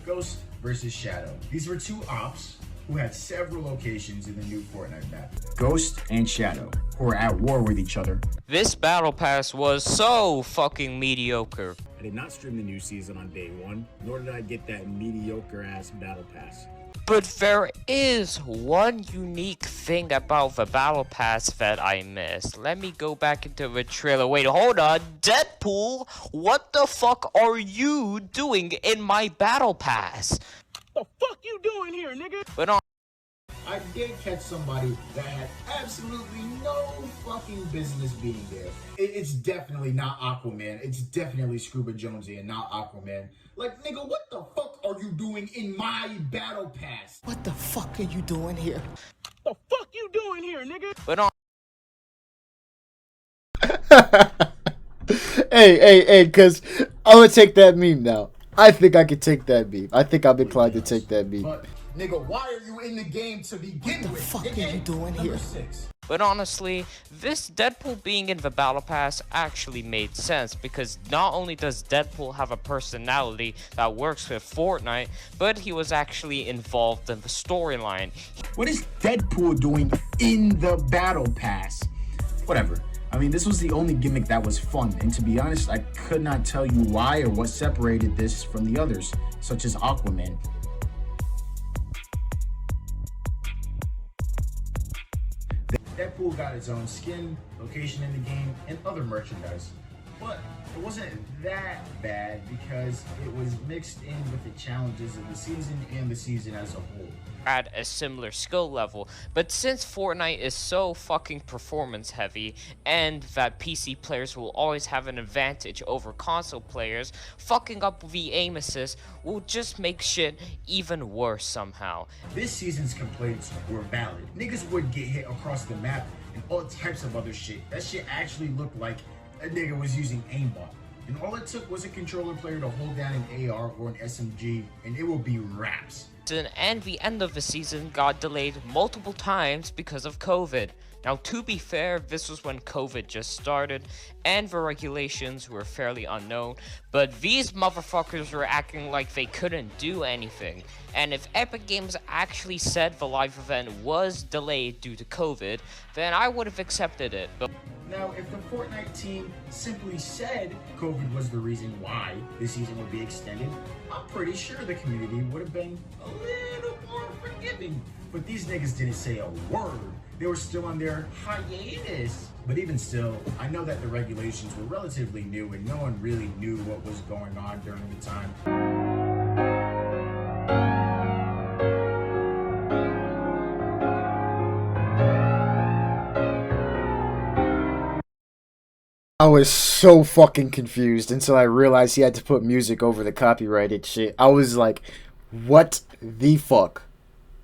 Ghost versus Shadow. These were two ops who had several locations in the new Fortnite map. Ghost and Shadow, who were at war with each other. This battle pass was so fucking mediocre. I did not stream the new season on day one, nor did I get that mediocre ass battle pass. But there is one unique thing about the battle pass that I missed. Let me go back into the trailer. Wait, hold on. Deadpool, what the fuck are you doing in my battle pass? The fuck you doing here, nigga? But on I did catch somebody that had absolutely no fucking business being there. It's definitely not Aquaman. It's definitely Scuba Jonesy and not Aquaman. Like, nigga, what the fuck are you doing in my battle pass? What the fuck are you doing here? The fuck you doing here, nigga? But on hey, because I'm going to take that meme now. I think I could take that meme. I think I'm inclined to take that meme. But, nigga, why are you in the game to begin with? What the fuck are you doing here? 6. But honestly, this Deadpool being in the Battle Pass actually made sense because not only does Deadpool have a personality that works with Fortnite, but he was actually involved in the storyline. What is Deadpool doing in the battle pass? Whatever. I mean, this was the only gimmick that was fun, and to be honest, I could not tell you why or what separated this from the others, such as Aquaman. Deadpool got its own skin, location in the game, and other merchandise. but it wasn't that bad because it was mixed in with the challenges of the season and the season as a whole. At a similar skill level, but since Fortnite is so fucking performance heavy and that PC players will always have an advantage over console players, fucking up the aim assist will just make shit even worse somehow. This season's complaints were valid. Niggas would get hit across the map and all types of other shit. That shit actually looked like a nigga was using aimbot. And all it took was a controller player to hold down an AR or an SMG and it will be wraps. And the end of the season got delayed multiple times because of COVID. Now, to be fair, this was when COVID just started and the regulations were fairly unknown, but these motherfuckers were acting like they couldn't do anything. And if Epic Games actually said the live event was delayed due to COVID, then I would have accepted it. But now, if the Fortnite team simply said COVID was the reason why the season would be extended, I'm pretty sure the community would have been a little more forgiving. But these niggas didn't say a word. They were still on their hiatus. But even still, I know that the regulations were relatively new and no one really knew what was going on during the time. I was so fucking confused until I realized he had to put music over the copyrighted shit. I was like, what the fuck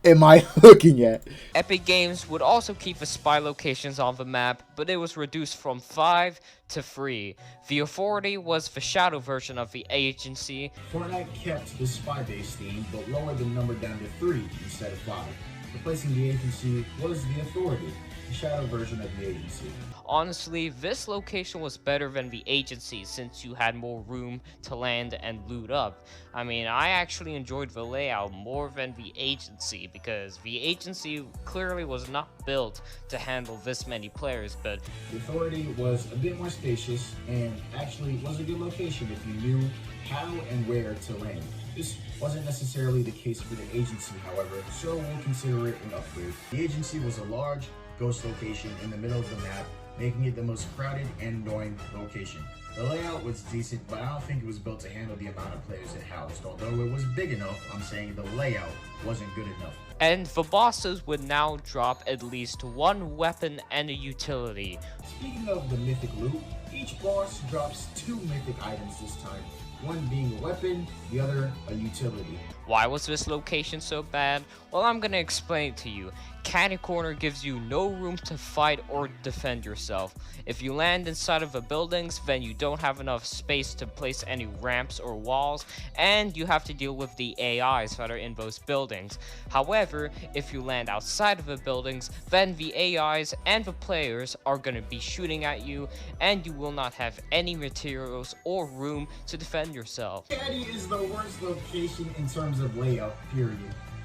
am I looking at? Epic Games would also keep the spy locations on the map, but it was reduced from 5 to 3. The Authority was the shadow version of the agency. Fortnite kept the spy base theme, but lowered the number down to 3 instead of 5. Replacing the agency was the Authority, the shadow version of the agency. Honestly, this location was better than the agency since you had more room to land and loot up. I mean, I actually enjoyed the layout more than the agency because the agency clearly was not built to handle this many players, but the Authority was a bit more spacious and actually was a good location if you knew how and where to land. This wasn't necessarily the case for the agency, however, so we'll consider it an upgrade. The agency was a large ghost location in the middle of the map, making it the most crowded and annoying location. The layout was decent, but I don't think it was built to handle the amount of players it housed. Although it was big enough, I'm saying the layout wasn't good enough. And the bosses would now drop at least one weapon and a utility. Speaking of the mythic loot, each boss drops 2 mythic items this time. One being a weapon, the other a utility. Why was this location so bad? Well, I'm gonna explain it to you. Candy Corner gives you no room to fight or defend yourself. If you land inside of the buildings, then you don't have enough space to place any ramps or walls, and you have to deal with the AIs that are in those buildings. However, if you land outside of the buildings, then the AIs and the players are gonna be shooting at you, and you will not have any materials or room to defend yourself. Caddy is the worst location in terms of layout, period.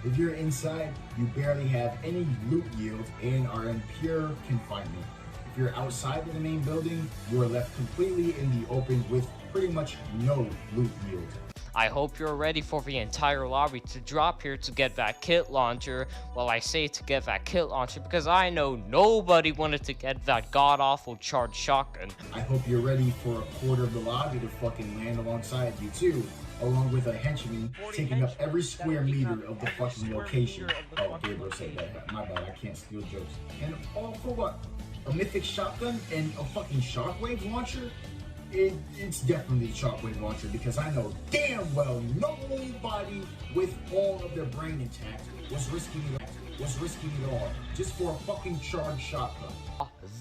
If you're inside, you barely have any loot yield and are in pure confinement. If you're outside of the main building, you are left completely in the open with pretty much no loot yield. I hope you're ready for the entire lobby to drop here to get that kit launcher. Well, I say to get that kit launcher because I know nobody wanted to get that god-awful charged shotgun. I hope you're ready for a quarter of the lobby to fucking land alongside you too, along with a henchman taking up every square meter of the fucking location. Oh, Gabriel said that. My bad, I can't steal jokes. And all for what? A mythic shotgun and a fucking shockwave launcher? It's definitely the shockwave launcher because I know damn well nobody with all of their brain intact was risking it all just for a fucking charged shotgun.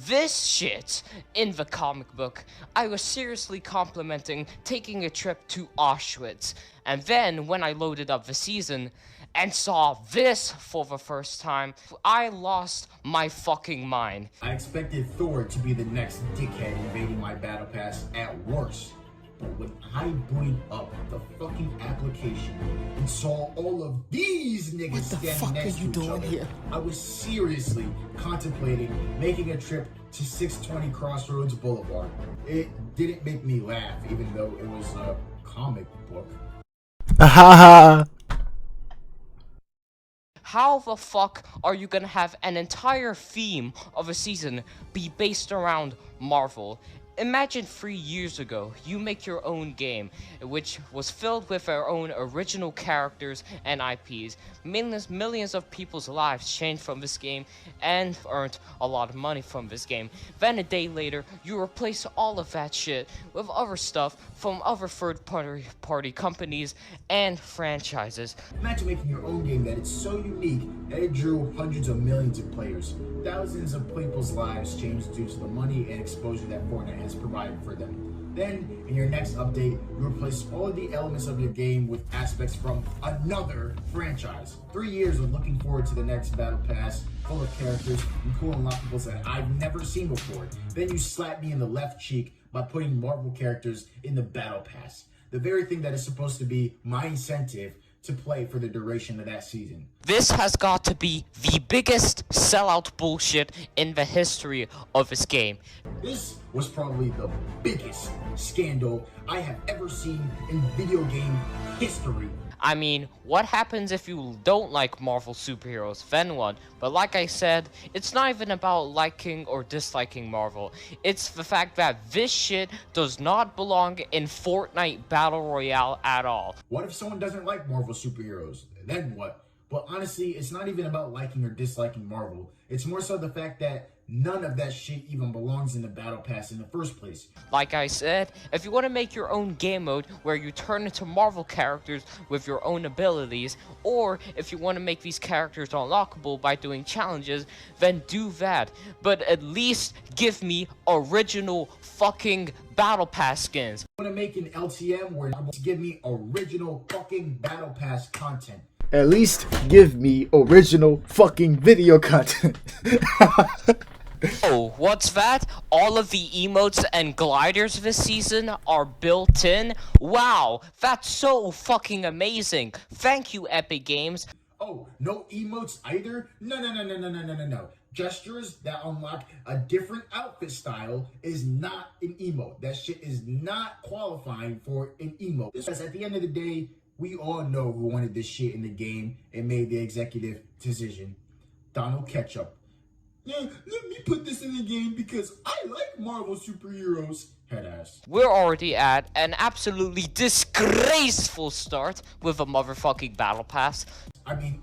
This shit in the comic book, I was seriously complimenting taking a trip to Auschwitz, and then when I loaded up the season and saw this for the first time, I lost my fucking mind. I expected Thor to be the next dickhead invading my battle pass at worst. But when I booted up the fucking application and saw all of these niggas standing next to each other, I was seriously contemplating making a trip to 620 Crossroads Boulevard. It didn't make me laugh, even though it was a comic book. Haha. How the fuck are you gonna have an entire theme of a season be based around Marvel? Imagine 3 years ago, you make your own game, which was filled with our own original characters and IPs. Millions of people's lives changed from this game and earned a lot of money from this game. Then a day later, you replace all of that shit with other stuff from other third-party companies and franchises. Imagine making your own game that it's so unique that it drew hundreds of millions of players. Thousands of people's lives changed due to the money and exposure that Fortnite has provided for them. Then, in your next update, you replace all of the elements of your game with aspects from another franchise. 3 years of looking forward to the next Battle Pass, full of characters and cool unlockables that I've never seen before. Then you slap me in the left cheek by putting Marvel characters in the Battle Pass. The very thing that is supposed to be my incentive to play for the duration of that season. This has got to be the biggest sellout bullshit in the history of this game. This was probably the biggest scandal I have ever seen in video game history. I mean, what happens if you don't like Marvel superheroes? Then what? But like I said, it's not even about liking or disliking Marvel. It's the fact that this shit does not belong in Fortnite Battle Royale at all. What if someone doesn't like Marvel superheroes? Then what? But honestly, it's not even about liking or disliking Marvel. It's more so the fact that none of that shit even belongs in the Battle Pass in the first place. Like I said, if you want to make your own game mode where you turn into Marvel characters with your own abilities, or if you want to make these characters unlockable by doing challenges, then do that. But at least give me original fucking Battle Pass skins. I want to make an LTM where you give me original fucking Battle Pass content. At least give me original fucking video content. Oh, what's that? All of the emotes and gliders this season are built in? Wow, that's so fucking amazing. Thank you, Epic Games. Oh, no emotes either? No. Gestures that unlock a different outfit style is not an emote. That shit is not qualifying for an emote. Because at the end of the day, we all know who wanted this shit in the game and made the executive decision. Donald Ketchup. Yeah, let me put this in the game because I like Marvel superheroes. Headass. We're already at an absolutely disgraceful start with a motherfucking Battle Pass. I mean,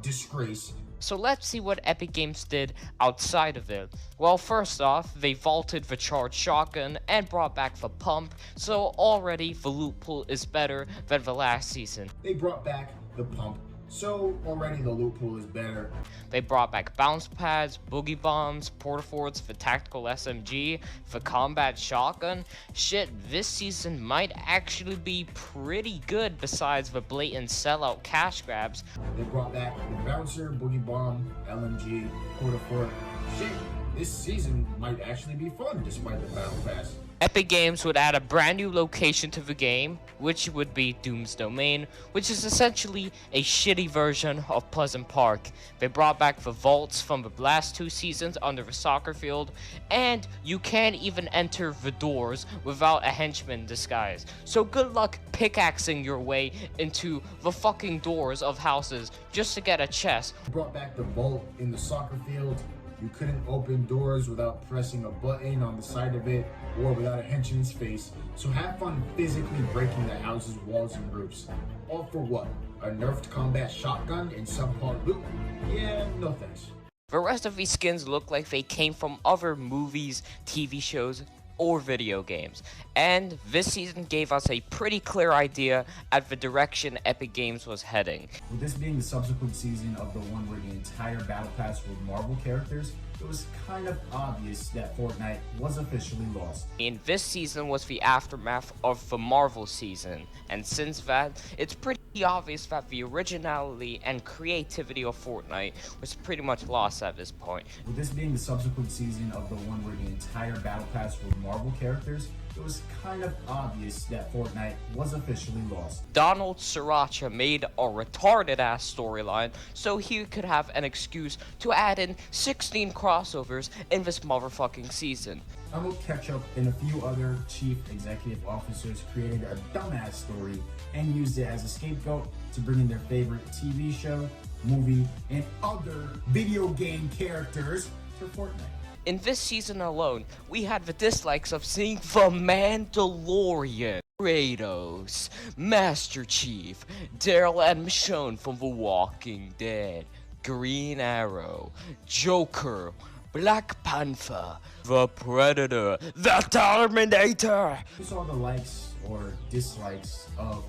disgrace. So let's see what Epic Games did outside of it. Well, first off, they vaulted the charged shotgun and brought back the pump, so already the loot pool is better than the last season. They brought back the pump, so already the loot pool is better. They brought back bounce pads, boogie bombs, portaforts, the tactical SMG, the combat shotgun. Shit, this season might actually be pretty good besides the blatant sellout cash grabs. They brought back the bouncer, boogie bomb, LMG, portafort. Shit, this season might actually be fun despite the battle pass. Epic Games would add a brand new location to the game, which would be Doom's Domain, which is essentially a shitty version of Pleasant Park. They brought back the vaults from the last 2 seasons under the soccer field, and you can't even enter the doors without a henchman disguise. So good luck pickaxing your way into the fucking doors of houses just to get a chest. They brought back the vault in the soccer field. You couldn't open doors without pressing a button on the side of it or without a henchman's face. So have fun physically breaking the house's walls and roofs. All for what? A nerfed combat shotgun and subpar loot? Yeah, no thanks. The rest of these skins look like they came from other movies, TV shows, or video games, and this season gave us a pretty clear idea at the direction Epic Games was heading. With this being the subsequent season of the one where the entire battle pass was Marvel characters, it was kind of obvious that Fortnite was officially lost. And this season was the aftermath of the Marvel season, and since that, it's pretty obvious that the originality and creativity of Fortnite was pretty much lost at this point. With this being the subsequent season of the one where the entire battle pass was Marvel characters, it was kind of obvious that Fortnite was officially lost. Donald Sriracha made a retarded ass storyline so he could have an excuse to add in 16 crossovers in this motherfucking season. Donald Ketchup and a few other chief executive officers created a dumbass story and used it as a scapegoat to bring in their favorite TV show, movie, and other video game characters to Fortnite. In this season alone, we had the dislikes of seeing the Mandalorian, Kratos, Master Chief, Daryl and Michonne from The Walking Dead, Green Arrow, Joker, Black Panther, the Predator, the Terminator. We saw the likes or dislikes of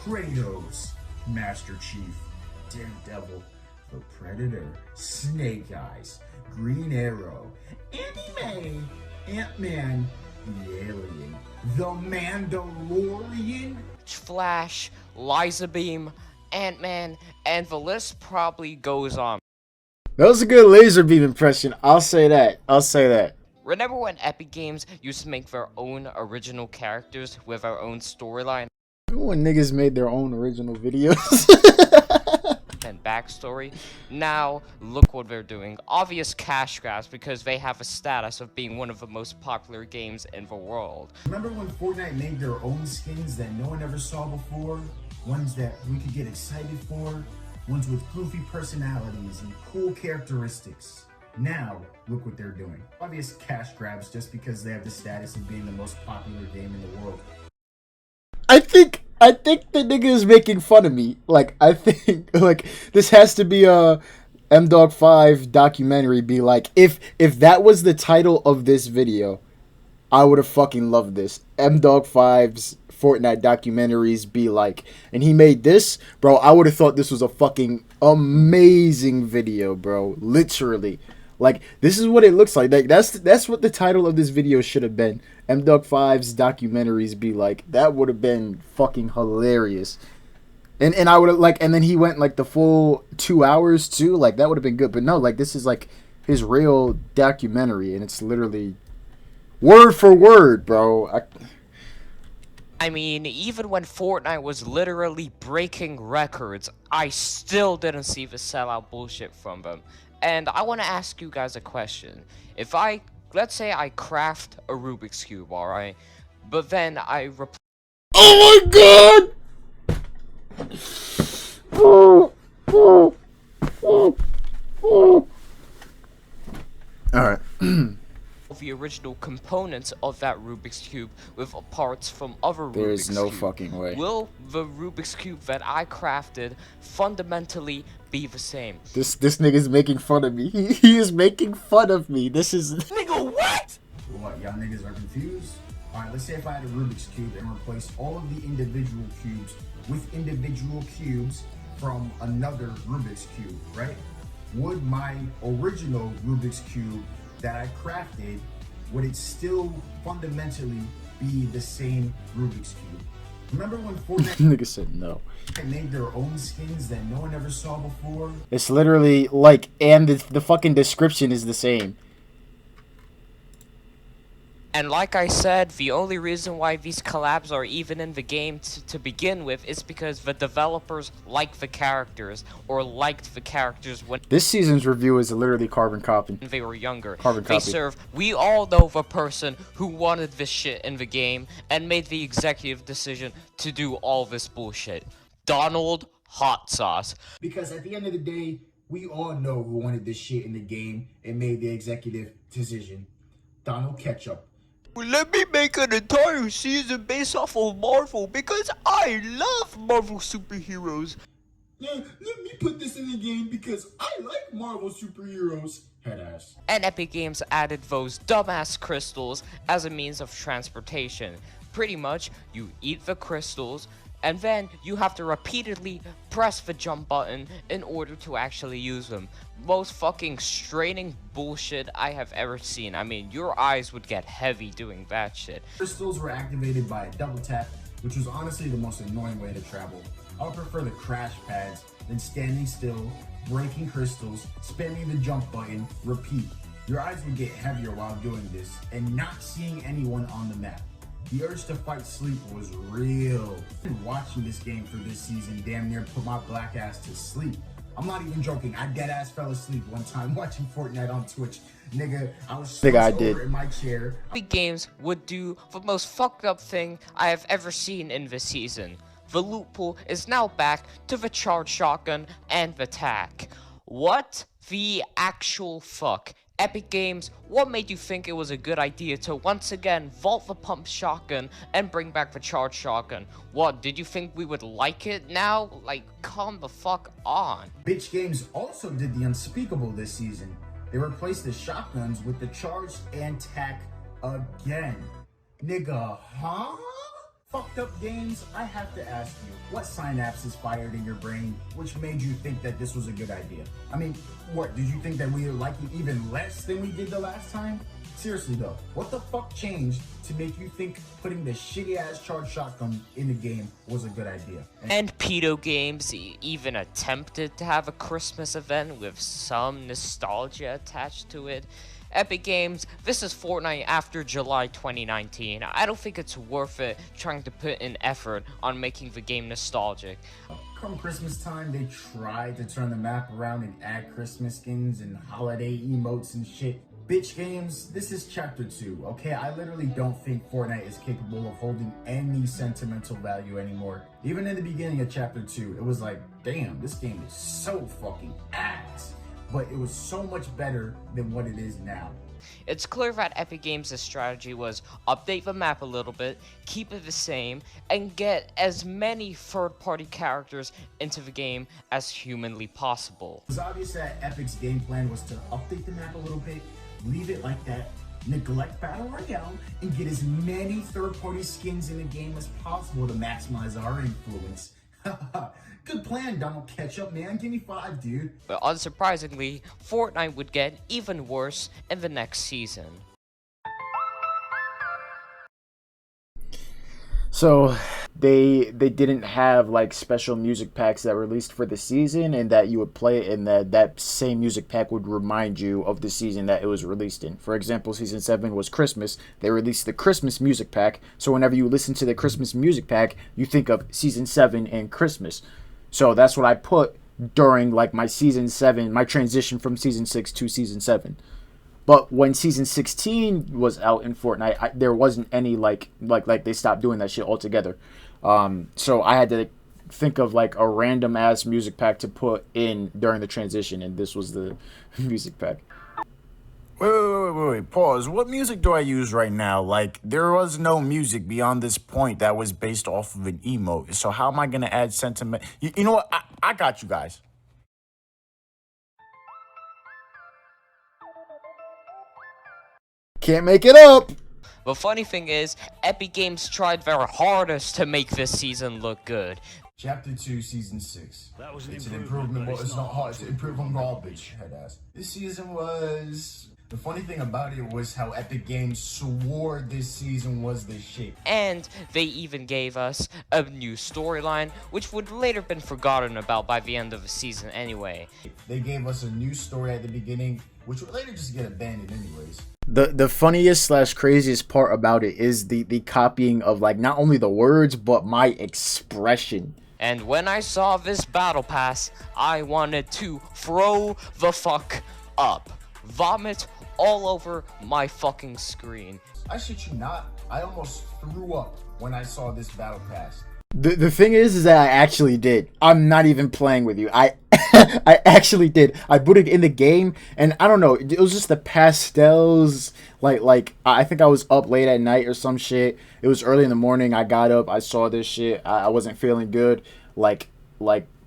Kratos, Master Chief, Daredevil, the Predator, Snake Eyes, Green Arrow, Anime, Ant-Man, the Alien, the Mandalorian, Flash, Liza Beam, Ant-Man, and the list probably goes on. That was a good laser beam impression. I'll say that. Remember when Epic Games used to make their own original characters with their own storyline Remember when niggas made their own original videos? and backstory? Now, look what they're doing. Obvious cash grabs because they have a status of being one of the most popular games in the world. Remember when Fortnite made their own skins that no one ever saw before? Ones that we could get excited for? Ones with goofy personalities and cool characteristics. Now, look what they're doing. Obvious cash grabs just because they have the status of being the most popular game in the world. I think the nigga is making fun of me. Like, I think, like, this has to be a Mdog5 documentary. Be like, if that was the title of this video, I would have fucking loved this. Mdog5's Fortnite documentaries be like, and he made this, bro. I would have thought this was a fucking amazing video, bro. Literally, like, this is what it looks like. Like, that's what the title of this video should have been. Mdog5's documentaries be like. That would have been fucking hilarious. And I would have like, and then he went like the full 2 hours too. Like, that would have been good. But no, like, this is like his real documentary, and it's literally word for word, bro. I mean, even when Fortnite was literally breaking records, I still didn't see the sellout bullshit from them. And I want to ask you guys a question. If let's say I craft a Rubik's Cube, alright? But then I Oh my god! Alright. the original components of that Rubik's Cube with parts from other Rubik's Cube. There is no fucking way. Will the Rubik's Cube that I crafted fundamentally be the same? This nigga's making fun of me. He is making fun of me. This is... Nigga, what? What, y'all niggas are confused? Alright, let's say if I had a Rubik's Cube and replaced all of the individual cubes with individual cubes from another Rubik's Cube, right? Would my original Rubik's Cube that I crafted, would it still fundamentally be the same Rubik's Cube? Remember when Fortnite nigga said no. Made their own skins that no one ever saw before? It's literally like, and the fucking description is the same. And like I said, the only reason why these collabs are even in the game to begin with is because the developers like the characters, or liked the characters when This season's review is literally carbon copy. they were younger. Carbon They copy. serve, we all know the person who wanted this shit in the game and made the executive decision to do all this bullshit. Donald Hot Sauce. Because at the end of the day, we all know who wanted this shit in the game and made the executive decision. Donald Ketchup. Let me make an entire season based off of Marvel because I love Marvel superheroes. Yeah, let me put this in the game because I like Marvel superheroes. Headass. And Epic Games added those dumbass crystals as a means of transportation. Pretty much, you eat the crystals, and then you have to repeatedly press the jump button in order to actually use them. Most fucking straining bullshit I have ever seen. I mean, your eyes would get heavy doing that shit. Crystals were activated by a double tap, which was honestly the most annoying way to travel. I would prefer the crash pads than standing still, breaking crystals, spamming the jump button, repeat. Your eyes would get heavier while doing this, and not seeing anyone on the map. The urge to fight sleep was real. Watching this game for this season damn near put my black ass to sleep. I'm not even joking. I dead ass fell asleep one time watching Fortnite on Twitch. Nigga, I was slumped over in my chair. Epic Games would do the most fucked up thing I have ever seen in this season. The loot pool is now back to the charged shotgun and the tac. What the actual fuck? Epic Games, what made you think it was a good idea to once again vault the pump shotgun and bring back the charged shotgun? What, did you think we would like it now? Like, calm the fuck on. Bitch Games also did the unspeakable this season. They replaced the shotguns with the charged and tac again. Nigga, huh? Fucked up games, I have to ask you, what synapses fired in your brain which made you think that this was a good idea? I mean, what, did you think that we would like it even less than we did the last time? Seriously though, what the fuck changed to make you think putting the shitty ass charged shotgun in the game was a good idea? And Pedo Games even attempted to have a Christmas event with some nostalgia attached to it. Epic Games, this is Fortnite after July 2019. I don't think it's worth it trying to put in effort on making the game nostalgic. Come Christmas time, they tried to turn the map around and add Christmas skins and holiday emotes and shit. Bitch Games, this is chapter 2, okay? I literally don't think Fortnite is capable of holding any sentimental value anymore. Even in the beginning of chapter 2, it was like, damn, this game is so fucking ass. But it was so much better than what it is now. It's clear that Epic Games' strategy was update the map a little bit, keep it the same, and get as many third-party characters into the game as humanly possible. It was obvious that Epic's game plan was to update the map a little bit, leave it like that, neglect Battle Royale, and get as many third-party skins in the game as possible to maximize our influence. Good plan, Donald Ketchup, man. Give me 5, dude. But unsurprisingly, Fortnite would get even worse in the next season. So they didn't have like special music packs that were released for the season and that you would play it and that same music pack would remind you of the season that it was released in. For example, season 7 was Christmas. They released the Christmas music pack. So whenever you listen to the Christmas music pack, you think of season 7 and Christmas. So that's what I put during like my season 7, my transition from season 6 to season 7. But when season 16 was out in Fortnite, there wasn't any like they stopped doing that shit altogether. So I had to think of like a random ass music pack to put in during the transition, and this was the music pack. Wait, pause. What music do I use right now? Like, there was no music beyond this point that was based off of an emote. So how am I going to add sentiment? You know what? I got you guys. Can't make it up. The funny thing is, Epic Games tried their hardest to make this season look good. Chapter 2, Season 6. It's an improvement, but it's not hard to improve on garbage, head ass. This season was... The funny thing about it was how Epic Games swore this season was the shit. And they even gave us a new storyline, which would later been forgotten about by the end of the season anyway. They gave us a new story at the beginning, which would later just get abandoned anyways. The funniest / craziest part about it is the copying of like not only the words but my expression. And when I saw this battle pass, I wanted to throw the fuck up. Vomit all over my fucking screen. I shit you not, I almost threw up when I saw this battle pass. The thing is that I actually did. I'm not even playing with you. I I actually did. I put it in the game, and I don't know. It was just the pastels. Like I think I was up late at night or some shit. It was early in the morning. I got up. I saw this shit. I wasn't feeling good. Like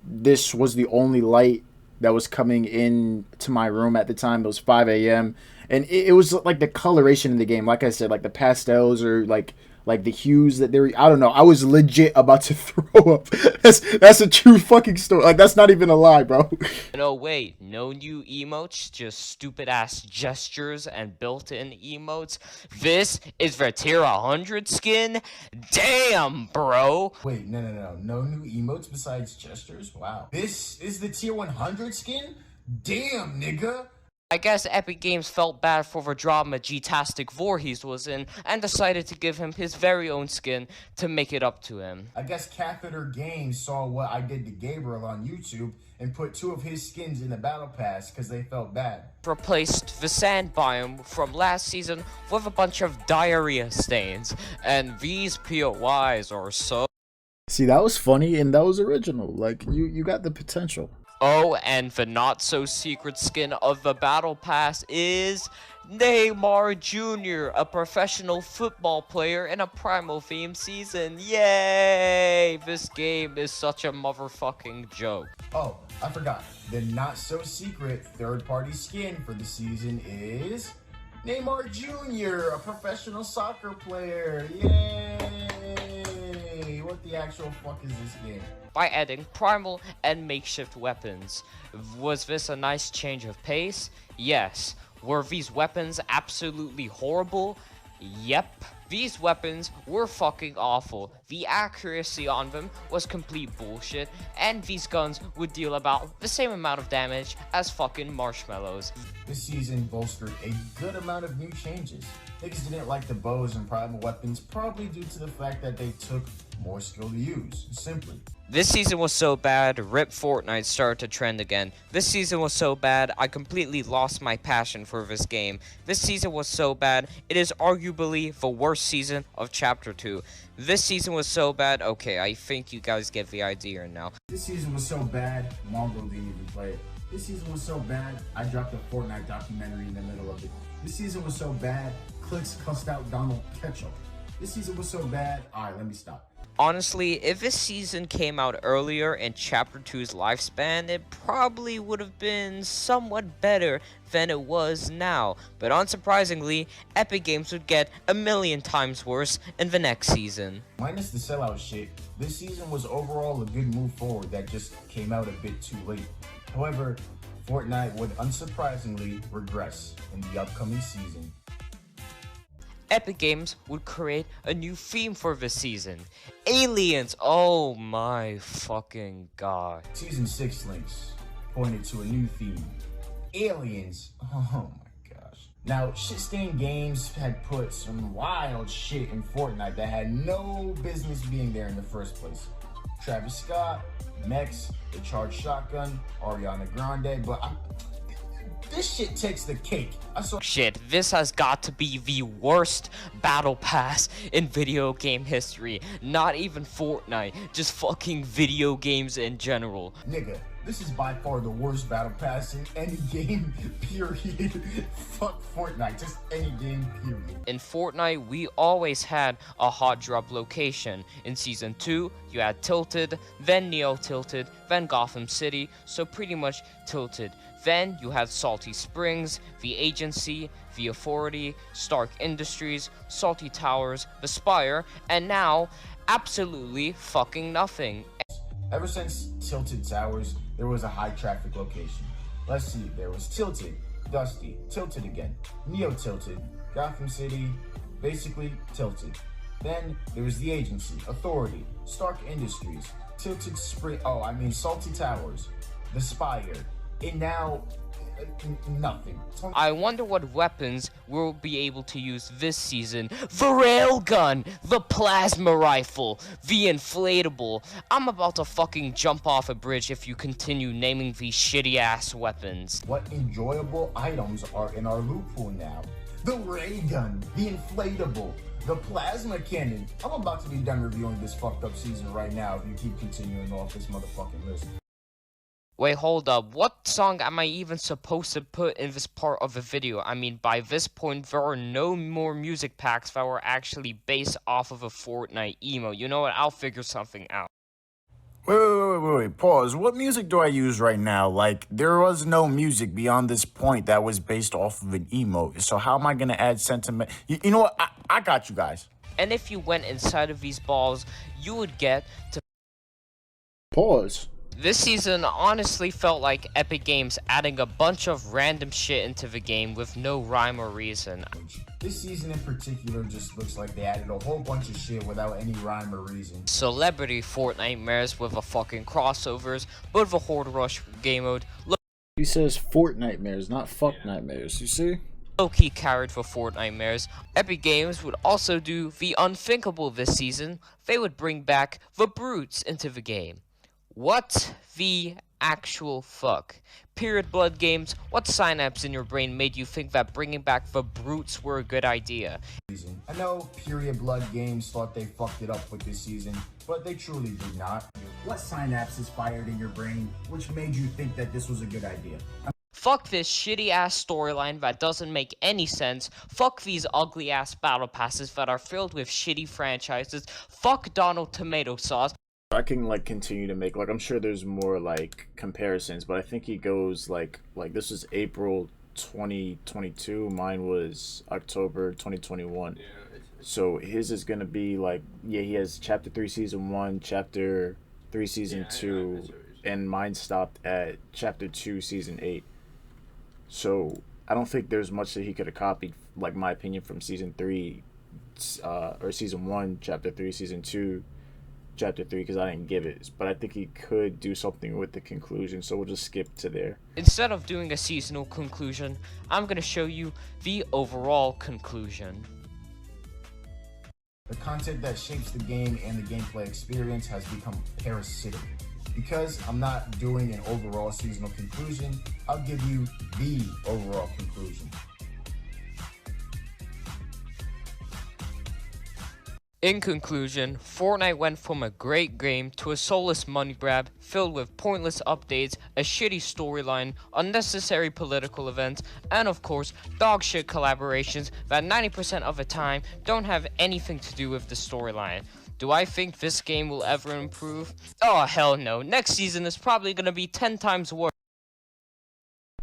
this was the only light that was coming in to my room at the time. It was 5 a.m. and it was like the coloration in the game. Like I said, like the pastels or like the hues that they were, I don't know. I was legit about to throw up. That's a true fucking story. Like, that's not even a lie, bro. No, wait. No new emotes, just stupid ass gestures and built-in emotes. This is the tier 100 skin? Damn, bro. Wait, no. No new emotes besides gestures? Wow. This is the tier 100 skin? Damn, nigga. I guess Epic Games felt bad for the drama G-tastic Voorhees was in and decided to give him his very own skin to make it up to him. I guess Catheter Games saw what I did to Gabriel on YouTube and put 2 of his skins in the battle pass because they felt bad. Replaced the sand biome from last season with a bunch of diarrhea stains, and these POIs are so... See, that was funny and that was original. Like, you got the potential. Oh, and the not-so-secret skin of the Battle Pass is Neymar Jr., a professional football player in a Primal-themed season. Yay! This game is such a motherfucking joke. Oh, I forgot. The not-so-secret third-party skin for the season is Neymar Jr., a professional soccer player. Yay! What the actual fuck is this game? By adding primal and makeshift weapons. Was this a nice change of pace? Yes. Were these weapons absolutely horrible? Yep. These weapons were fucking awful. The accuracy on them was complete bullshit, and these guns would deal about the same amount of damage as fucking marshmallows. This season bolstered a good amount of new changes. Niggas didn't like the bows and primal weapons, probably due to the fact that they took more skill to use, simply. This season was so bad, RIP Fortnite started to trend again. This season was so bad, I completely lost my passion for this game. This season was so bad, it is arguably the worst season of Chapter 2. This season was so bad, okay, I think you guys get the idea now. This season was so bad, Mongo didn't even play it. This season was so bad, I dropped a Fortnite documentary in the middle of it. This season was so bad, Clicks cussed out Donald Ketchup. This season was so bad, alright, let me stop. Honestly, if this season came out earlier in Chapter 2's lifespan, it probably would have been somewhat better than it was now. But unsurprisingly, Epic Games would get a million times worse in the next season. Minus the sellout shit, this season was overall a good move forward that just came out a bit too late. However, Fortnite would unsurprisingly regress in the upcoming season. Epic Games would create a new theme for this season. Aliens! Oh my fucking god. Season 6 links pointed to a new theme. Aliens. Oh my gosh. Now, Shitstain Games had put some wild shit in Fortnite that had no business being there in the first place. Travis Scott, Mex, the Charged Shotgun, Ariana Grande, but this shit takes the cake. Shit, this has got to be the worst battle pass in video game history. Not even Fortnite, just fucking video games in general. Nigga, this is by far the worst battle pass in any game, period. Fuck Fortnite, just any game, period. In Fortnite, we always had a hot drop location. In Season 2, you had Tilted, then Neo Tilted, then Gotham City, so pretty much Tilted. Then you had Salty Springs, the Agency, the Authority, Stark Industries, Salty Towers, the Spire, and now, absolutely fucking nothing. Ever since Tilted Towers, there was a high traffic location. Let's see, there was Tilted, Dusty, Tilted again, Neo Tilted, Gotham City, basically Tilted. Then there was the Agency, Authority, Stark Industries, Tilted Spring, Salty Towers, the Spire, and now, nothing. I wonder what weapons we'll be able to use this season. The railgun, the plasma rifle, the inflatable. I'm about to fucking jump off a bridge if you continue naming these shitty ass weapons. What enjoyable items are in our loot pool now? The ray gun, the inflatable, the plasma cannon. I'm about to be done reviewing this fucked up season right now if you keep continuing off this motherfucking list. Wait, hold up. What song am I even supposed to put in this part of the video? I mean, by this point, there are no more music packs that were actually based off of a Fortnite emo. You know what? I'll figure something out. Wait, pause. What music do I use right now? Like, there was no music beyond this point that was based off of an emo. So how am I going to add sentiment? You know what? I got you guys. And if you went inside of these balls, you would get to... Pause. This season honestly felt like Epic Games adding a bunch of random shit into the game with no rhyme or reason. This season in particular just looks like they added a whole bunch of shit without any rhyme or reason. Celebrity Fortnitemares with the fucking crossovers, but the Horde Rush game mode. He says Fortnitemares, not fuck nightmares, you see? Low-key carried for Fortnitemares. Epic Games would also do the unthinkable this season. They would bring back the brutes into the game. What the actual fuck. Period blood games, what synapse in your brain made you think that bringing back the brutes were a good idea? I know Period Blood Games thought they fucked it up with this season, but they truly did not. What synapses fired in your brain which made you think that this was a good idea? Fuck this shitty ass storyline that doesn't make any sense. Fuck these ugly ass battle passes that are filled with shitty franchises. Fuck Donald Tomato Sauce. I can like continue to make, like, I'm sure there's more like comparisons, but I think he goes like this was April 2022, mine was October 2021. So his is gonna be like, yeah, he has chapter 3 season 1, chapter 3 season 2, and mine stopped at chapter 2 season 8. So I don't think there's much that he could have copied, like, my opinion, from season 3 or season 1 chapter 3 season 2 chapter 3, because I didn't give it, but I think he could do something with the conclusion, so we'll just skip to there. Instead of doing a seasonal conclusion, I'm gonna show you the overall conclusion. The content that shapes the game and the gameplay experience has become parasitic. Because I'm not doing an overall seasonal conclusion, I'll give you the overall conclusion. In conclusion, Fortnite went from a great game to a soulless money grab filled with pointless updates, a shitty storyline, unnecessary political events, and of course, dogshit collaborations that 90% of the time don't have anything to do with the storyline. Do I think this game will ever improve? Oh hell no, next season is probably gonna be 10 times worse.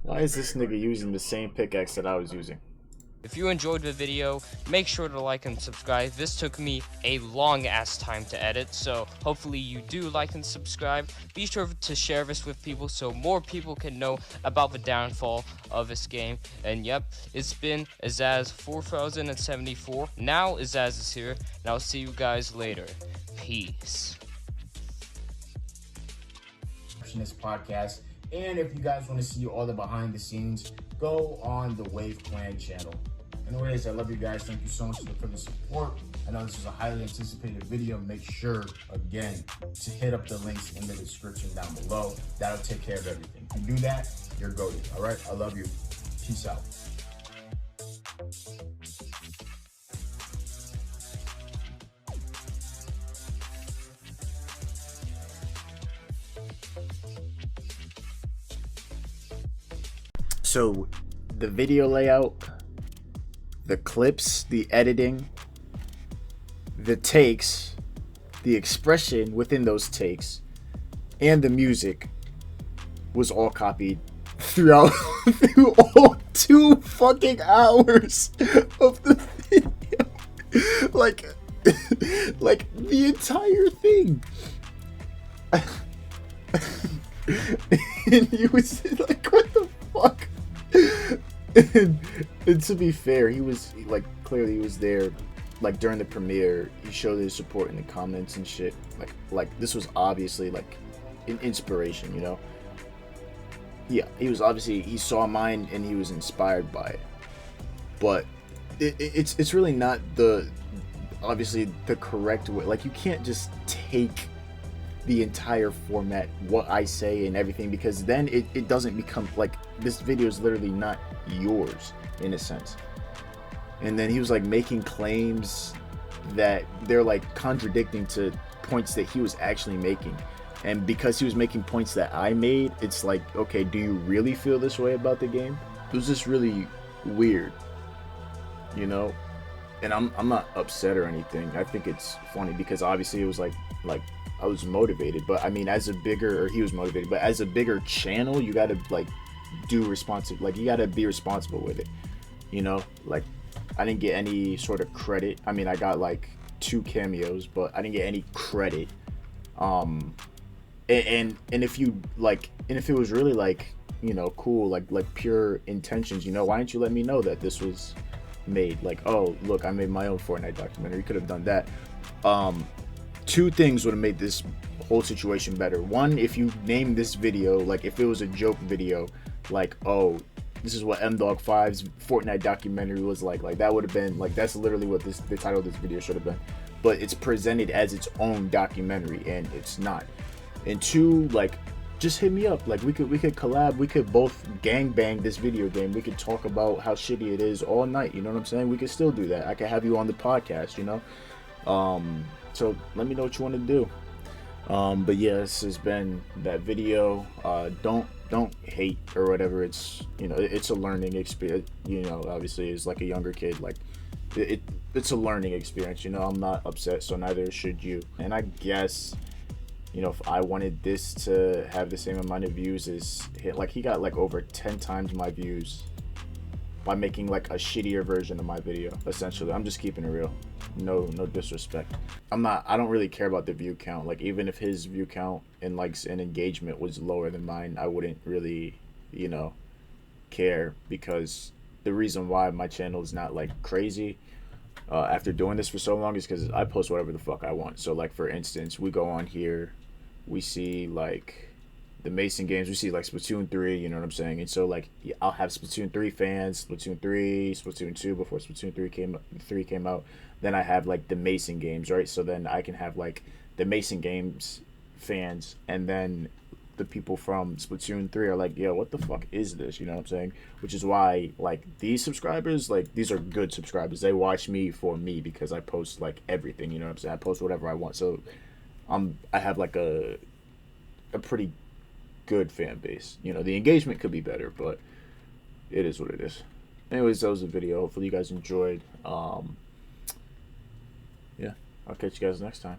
Why is this nigga using the same pickaxe that I was using? If you enjoyed the video, make sure to like and subscribe. This took me a long ass time to edit, so hopefully you do like and subscribe. Be sure to share this with people so more people can know about the downfall of this game. And yep, it's been Azaz4074. Now Azaz is here, and I'll see you guys later. Peace. Inceptionist podcast. And if you guys want to see all the behind the scenes, go on the Wave Clan channel. Anyways, I love you guys. Thank you so much for the support. I know this is a highly anticipated video. Make sure, again, to hit up the links in the description down below. That'll take care of everything. If you do that, you're goated. All right? I love you. Peace out. So the video layout, the clips, the editing, the takes, the expression within those takes, and the music was all copied through all 2 fucking hours of the video. Like the entire thing. And he was like, what the fuck? And to be fair, he was like, clearly he was there like during the premiere. He showed his support in the comments and shit. Like this was obviously like an inspiration, you know? Yeah, he was obviously, he saw mine and he was inspired by it. But it's really not obviously the correct way. Like, you can't just take the entire format, what I say and everything, because then it doesn't become like, this video is literally not yours in a sense. And then he was like making claims that they're like contradicting to points that he was actually making, and because he was making points that I made, it's like, okay, do you really feel this way about the game? It was just really weird, you know? And I'm not upset or anything. I think it's funny because obviously it was like I was motivated, but I mean, as a bigger, or he was motivated, but as a bigger channel, you gotta like do responsive, like you gotta be responsible with it, you know? Like, I didn't get any sort of credit. I mean, I got like 2 cameos, but I didn't get any credit. And if you like, and if it was really like, you know, cool, like pure intentions, you know, why didn't you let me know that this was made? Like, oh look, I made my own Fortnite documentary. You could have done that. 2 things would have made this whole situation better. One, if you named this video, like if it was a joke video, like, oh, this is what Mdog5's Fortnite documentary was like that would have been like, that's literally what the title of this video should have been. But it's presented as its own documentary and it's not. And 2, like, just hit me up. Like we could collab. We could both gang bang this video game. We could talk about how shitty it is all night. You know what I'm saying? We could still do that. I could have you on the podcast. You know. So let me know what you want to do. But yeah, this has been that video. Don't hate or whatever. It's, you know, it's a learning experience. You know, obviously as like a younger kid, like it's a learning experience. You know, I'm not upset, so neither should you. And I guess, you know, if I wanted this to have the same amount of views as like he got like over 10 times my views by making like a shittier version of my video. Essentially, I'm just keeping it real. No disrespect. I don't really care about the view count. Like even if his view count and likes and engagement was lower than mine, I wouldn't really, you know, care, because the reason why my channel is not like crazy after doing this for so long is because I post whatever the fuck I want. So like for instance, we go on here, we see like the Mason games, we see like Splatoon 3, you know what I'm saying? And so like I'll have Splatoon 3 fans, Splatoon 3, Splatoon 2 before Splatoon 3 came out. Then I have like the Mason games, right? So then I can have like the Mason games fans, and then the people from Splatoon 3 are like, yo, what the fuck is this? You know what I'm saying? Which is why like these subscribers, like these are good subscribers. They watch me for me because I post like everything, you know what I'm saying? I post whatever I want. So I have like a pretty good fan base. You know, the engagement could be better, but it is what it is. Anyways, that was the video. Hopefully you guys enjoyed. Yeah, I'll catch you guys next time.